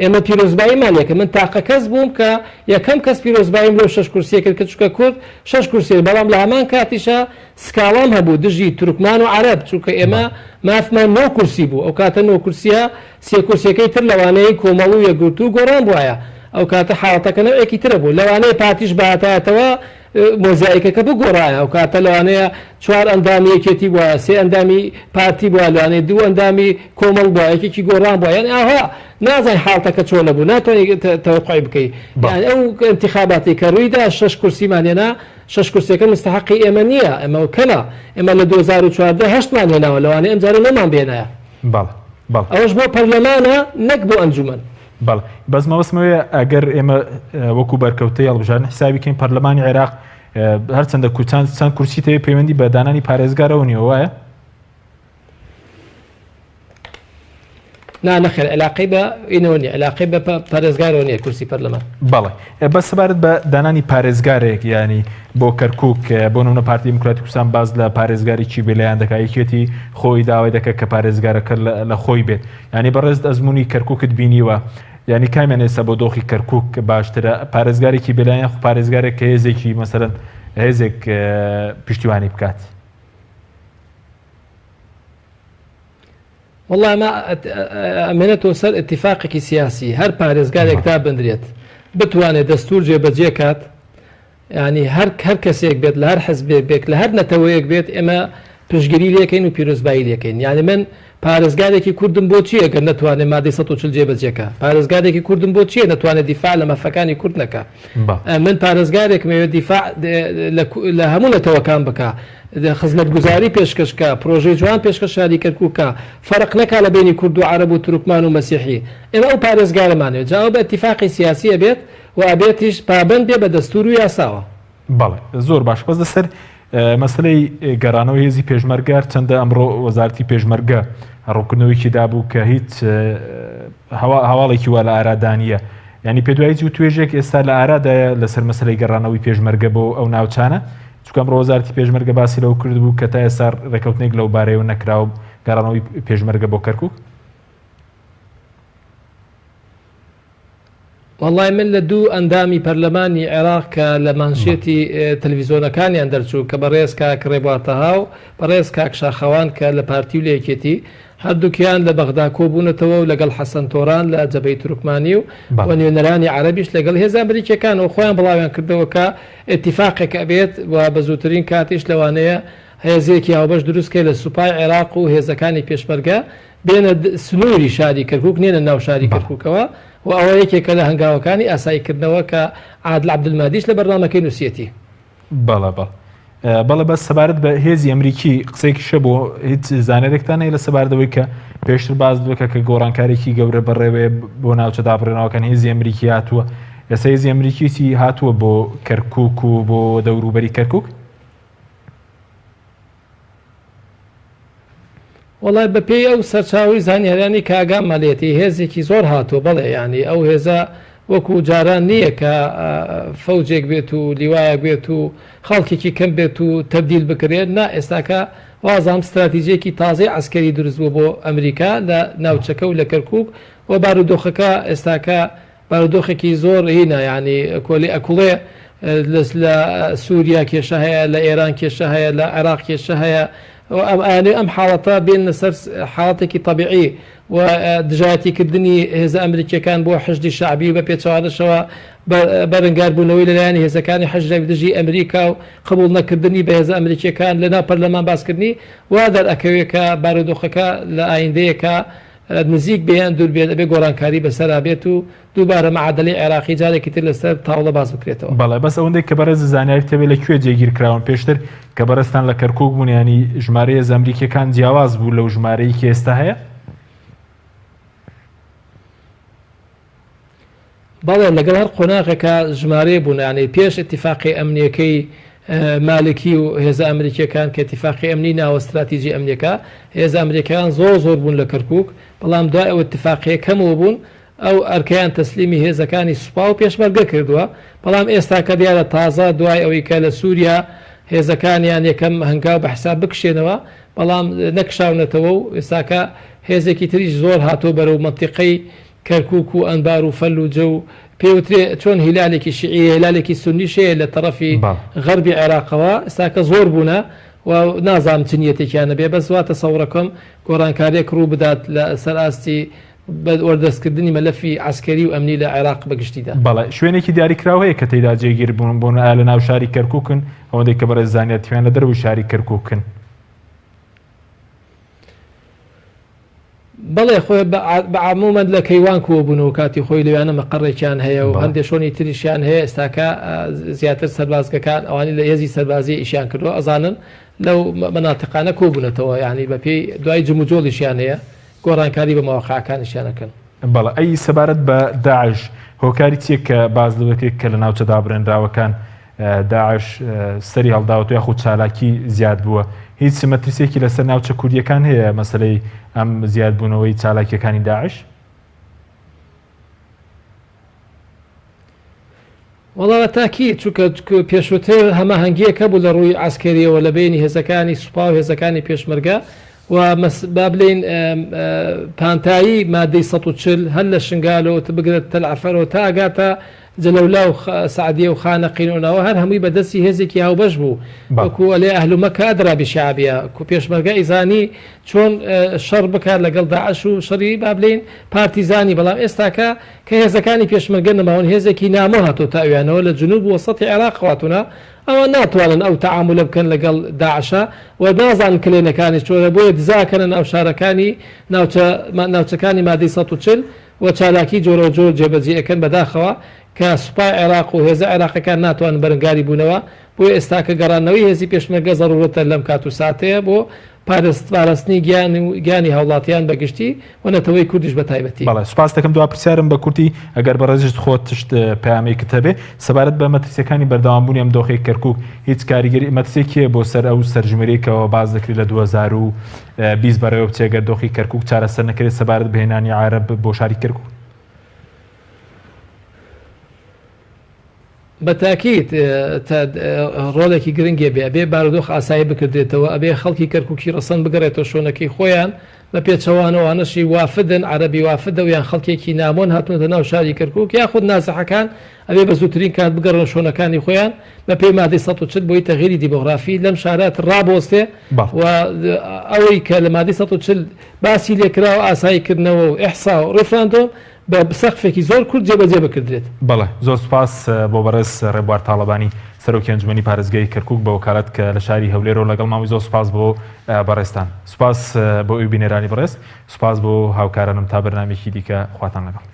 ئێمە پیرۆزباییمان یەکە من تاقە کەس بووم کە یەکەم کەس پیرۆزباییم لەو 6 کورسیە کرد کە چونکە کورد 6 کورسی بەڵام لە هەمان کاتیشە سکاڵام هەبوو دژی تورکمان و عەرەب چونکە ئێمە مافمان 9 کورسی بوو ئەو کاتە 9 کورسیە 3 کورسیەکەی تر لەوانەیە کۆمەڵ و یەکگرتوو گۆڕان بووایە ئەو کاتە حاڵەتەکە نەوەیەکی ترە بوو لەوانەیە پارتیش بەهاتایەتەوە مۆزاییکەکە بگۆڕایە ئەو کاتە لەوانەیە 4 ئەندامی یەکێتی بووە 3 ئەندامی پارتی بووە لەوانەیە 2 ئەندامی کۆمەڵ بووە یەکێکی گۆڕان بووە یعنی ئاها نازای حاڵەتەکە چۆن نەبوو ناتوانێت تەوەقعی بکەیت یعنی ئەو انتخاباتی کە ڕوویدا 6 کورسیمان هێنا 6 کورسەکە مستحقی ئێمە نییە ئەمە کەنا ئێمە لە 2014 هەشتمان هێناوە لەوانەیە ئەم جارە نەمان بێنایە ئەوەش بۆ پەرلەمانە نەک بۆ ئەنجومەن
بەڵێ بەس مەوەسمەوەیە ئەگەر ئێمە وەکو بەرکەوتەی هەڵبژاردن حسابی بکەین پەرلەمانی عێراق هەرچەندە چەند کورسی تەوێ پەیوەندی بە دانانی پارێزگارەوە نیە وایە
نەخێر علاقەی بە ئینەوە نیە علاقەی بە پارێزگارەوە نیە کورسی پەرلەمان
بەڵێ بەس سەبارەت بە دانانی پارێزگارێک ینی بۆ کەرکووک بۆ نمونە پارتی دیموکراتی کوردستان باز لە پارێزگاری چی بێلایەن دەکات یەکێتی خۆی داوای دەکات کە پارێزگارەکە لە خۆی بێت ینی بەڕێز ئەزمموی کەرکووکت بینیوە ینی کامیان ئێستا بۆ دۆخی کەرکووک باشترە پارێزگارێکی بێلایەن خو پارێزگارێک کە هێزێکی مەسەرەن هێزێک پشتیوانی بکات
والله ما ئەمێنێتەوە سەر اتفاقێکی سیاسی هەر پارێزگارێک تا بندرێت بتوانێت دەستور جێبەجێ کات ینی هەر کەسێک بێت لە هەر حزبێک بێت لە هەر نەتەوەیەک بێت ئێمە پشتگیری لێکەین و پیرۆزبایی لێکەین یعنی من پارێزگارێکی کوردم بۆ چییە گەر نەتوانێت مادەی 140 جێبەجێکە پارێزگارێکی کوردم بۆ چییە نەتوانێت دیفاع لە مەفەکانی کورد نەکە من پارێزگارێک مەوێت دیفاع لە هەموو نەتەوەکان بکە خزمەتگوزاری پێشکەشکە پرۆژەی جوان پێشکەشاری کەرکووکە فەرق نەکا لە بینی کورد و عەرەب و تورکمان و مەسیحی ئێمە ئەو پارێزگارەمانێت جاوە بە اتفاقی سیاسیە بێت و ئابێتیش پابند بێ بە دەستور و یاساوە
بەڵێ زۆر باش بەس لەسەر مەسلەی گەڕانەوە هێزی پێشمەرگە چەندە ئەمڕۆ وەزارەتی پێشمەرگە ڕوونکردنەوەیکی دابوو کە هیچ هەواڵێکی وا لە ئارادانیە ینی پێدوایی و توێژێک ئێستا لە ئارادایە لەسەر مەسلەی گەڕانەوەی پێشمەرگە بۆ ئەو ناوچانە چونکە ئەمڕۆ وەزارەتی پێشمەرگە باسی لەو کرد بوو کە تا ئێستا ڕێکەوتنێک لەو بارەیەوە نەکراوە گەڕانەوەی پێشمەرگە بۆ کەرکووک.
والله من لە دوو ئەندامی پەرلەمانی عێراق کە لە مانشێتی تەلەڤیزۆنەکانیان دەرچوو کە بەڕێز کاک ڕێبواتەها و بەڕێز کاک شاخەوان کە لە پارتی و لە یەکێتی هەردووکیان لە بەغدا کۆبوونەتەوە و لەگەڵ حەسەن تۆران لە جەبهەی تورکمانی و نوێنەرانی عەرەبیش لەگەڵ هێز ئەمریکیەکان و خۆیان بڵاویان کردەوە کە ئێتیفاقێک ئەبێت و بە زووترین کاتیش لەوانەیە هێزێکی هاوبەش دروستکەی لە سوپای عێراق و هێزەکانی پێشمەرگە بێنە سنووری شاری کەرکووک نێنە ناو شاری کەرکووکەوە و ئەوە یەکێکە لە هەنگاوەکانی ئاساییکردنەوە کە عادل عەبدولمادیش لە بەرنامەکەی نووسێتی.
بەڵێ بەس سەبارەت بە هێزی ئەمریکی قسەیەکی شە بۆ هیچ زانەرێکتان هەیە لە سەبارەتەوەی کە پێشتر باز بکە کە گۆڕانکارێکی گەورە بەڕێوەیە بۆ ناوچە دابڕێنەوەکان هێزی ئەمریکی هاتووە ئێستا هێزی ئەمریکیسی هاتووە بۆ کەرکووک و بۆ دەوروبەری کەرکووک؟
وڵای بە پێی ئەو سەرچاوی زانیاریانی کاگام مەلێتی هێزێکی زۆر هاتووە بەڵێ ینی ئەو هێزە وەکو جاران نییە کە فەوجێک بێت و لیوایە بێت و خەڵکێکی کەم بێت و تەبدیل بکرێت نا ئێستاکە وازام استراتیژیەکی تازەی عسکەری دروست بوو بۆ ئەمریکا لە ناوچەکە و لە کەرکووک و بارودۆخەکە ئێستاکە بارودۆخێکی زۆر هینە ینی کۆلی ئەکوڵێ لە سووریا کێشە هەیە لە ئێران کێشە هەیە لە عێراق کێشە هەیە ئەم حاڵەتە بێنە سەر حاڵەتێکی طبیعی و دژایەتیکردنی هێزە ئەمریکیەکان بۆ حەشدی شعبی و بە پێچوانەشەوە بەرەنگاربوونەوەی لەلایەن هێزەکانی حەشدی دژی ئەمریکا و قبول نەکردنی بە هێزە ئەمریکیەکان لەناو پەرلەمان باسکردنی وا دەرئەکەوێت کە بارودۆخەکە لە ئایندەیەکە نزیک بێیان دوور بێت بێ گۆڕانکاری بەسەرا بێت و دووبارە مەعادلەی عێراقی جارێکی تر لەسەر تاوڵە باز بکرێتەوە.
بەڵێ بەس ئەوەندەی کە بەرەز زانیاری تەبێت لەکوێ جێگیرکراون پێشتر کە بەرزستان لە کەرکووک بوون ینی ژمارەیە ئەمریکیەکان جیاواز بوو لەو ژمارەی کە ئێستا هەیە؟
بەڵێ لەگەڵ هەر قۆناغێکە ژمارەیە بوون ینی پێش ئەتیفاقی ئەمنیەکەی مالکی و هێزە ئەمریکیەکان کە ئەتیفاقی ئەمنی ناوە استراتیژی ئەمریکا هێزە ئەمریکایان زۆر بوون لە کەرکووک بەڵام دوای ئەو ئەتیفاقیە کەمەوە بوون ئەو ئەرکیان تەسلیمی هێزەکانی سوپا و پێشمەرگە کردووە بەڵام ئێستا کە دیارە تازە دوای ئەوەی کە لە سووریا هێزەکانیان یەکەم هەنگاو بە حساب بکشێنەوە بەڵام نەکشاونەتەوە و ئێستاکە هێزێکی تریش زۆر هاتۆ بەرەو مەنتیقەی کەرکووک و ئەنبار و فەل و جە و پێوترێ چۆن هیلالێکی شیعی هیلالێکی سونیشەیە لە تەرەفی غەربی عێراقەوە ئێستاکە زۆر بوونە و نازانم چنیەتێکیانە بێ بەس واتە سەوڕەکەم گۆڕانکارێک ڕوو بدات لە سەر ئاستی وەردەستکردنی مەلەفی عسکەری و ئەمنی لە عێراق بەگشتیدا.
بەڵێ شوێنێکی دیاریکراوەیە کە تێدا جێگیر بوون بۆ لە ناو شاری کەرکووکن ئەوەندەی کە بەرەز زانیاریان لە دەروی شاری کەرکووکن.
بەڵێ خۆی بەعمومەن لە کەیوان کۆبوونەوە کاتی خۆی لەوانە مەقڕێکیان هەیە و هەندێک شۆنی تریشیان هەیە ئێستاکە زیاتر سەربازگەکان ئەوانی لە هێزی سەربازی ئیشیان کردووە ئەزانن لەو مەناتقانە کۆبوونەتەوە یعنی بە پێی دوای جموجۆڵیشیان هەیە گۆڕانکاری بە مەواقعەکانیشیانەکەن.
بەڵێ ئەی سەبارەت بە داعش هۆکاری چیە کە باز دەوێتێک کە لە ناوچە دابڕێنراوەکان داعش سەری هەڵداوەت یاخود چالاکی زیاد بووە هیچ مەترسێکی لەسەر ناوچە کوردیەکان هەیە مەسلەی ئەم زیادبوونەوەی چالاکیەکانی داعش؟
وەڵاوە تاکی چونکە پێشووتر هەماهەنگیەکە بوو لە ڕووی عسکەریەوە لە بینی هێزەکانی سوپا و هێزەکانی پێشمەرگە و با بڵێن پانتایی مادەی 140 هەر لە شنگالەوە بگرێت تەلعفەرەوە تا ئاگاتە جەلەولا و سعدیە و خانە قینونەوە هەر هەمووی بەدەستی هێزێکی هاوبەش بوو وەکو ئەلێ ئەهلومەکە ئەدرا بشعبیە کو پێشمەرگە ئیزانی چۆن شەڕ بکات لەگەڵ داعش و شەڕی با بڵێن پارتیزانی بەڵام ئێستاکە کە هێزەکانی پێشمەرگە نەماون هێزێکی نامۆ هاتۆ تا ئەویانەوە لە جنوب و وەسەتی عێراق هاتوونە ئەوە ناتوانن ئەو تەعاملە بکەن لەگەڵ داعشە و نازانن کلێنەکانی چۆرە بۆیە دزاکەنن ئەو شارەکانی ناوچەکانی مادەی 140 و چالاکی جۆرە جۆر جێبەجێ ئەەکەن بەداخەوە کە سوپای عێراق و هێزە عێراقەکان ناتوانن بەرەنگاری بوونەوە بۆ ئێستا کە گەڕانەوەی هێزی پێشمەرگە زەڕورەتە لەم کات و ساتەیە بۆ پاراستنی گیانی هاوڵاتیان بەگشتی و نەتەوەی کوردیش بە تایبەتی.
بەڵێ سوپاس دەکەم دو پرسیارم بە کورتی ئەگەر بەڕێزت خۆت تشت پەیامەیەکت هەبێ سەبارەت بە مەترسیەکانی بەردەوامبوونی ئەم دۆخەی کەرکووک هیچ کاریگەری مەترسێکیە بۆ سەر ئەو سەرژمێرەیەکەوە باز دەکرێت لە 2020 بەڕێوە بچێت ئەگەر دۆخی کەرکووک چارەسەر نەکرێت سەبارەت بهێنانی عارەب بۆ شاری کەرکووک؟
بەتاکیت ڕۆڵێکی گرنگێ بێ بارودۆخ ئاسایی بکردێتەوە ئەبێ خەڵکی کەرکووکی ڕەسەن بگەڕێتەوە شوێنەکەی خۆیان بە پێچەوانەوانشی وافدن عەرەبی وافدە و یان خەڵکێکی نامۆن هاتوونەتە ناو شاری کەرکووک یاخود نازەحەکان ئەبێ بە زووترین کات بگەڕن شوێنەکانی خۆیان بە پێی مادەی 140 بۆی تەغییری دیمۆغرافی لەم شارات ڕابۆستێ و ئەوەی کە لە مادەی 140 باسی لێکراوە ئاساییکردنەوە و ئیحسا و ڕێفراندۆم بە سەقفێکی زۆر کورد جێبەجێ بکردرێت.
بەڵێ زۆر سوپاس بۆ بەڕێز ڕێبوار تاڵەبانی سەرۆکی ئەنجومەنی پارێزگای کەرکووک بە وەکالەت کە لە شاری هەولێرەوە لەگەڵ ماوەی زۆر سوپاس بۆ بەڕێستان. سوپاس بۆ ئەوی بینێرانی بەڕێز، سوپاس بۆ هاوکارانم تا بەرنامێکی دیکە خواتان لەگەڵ.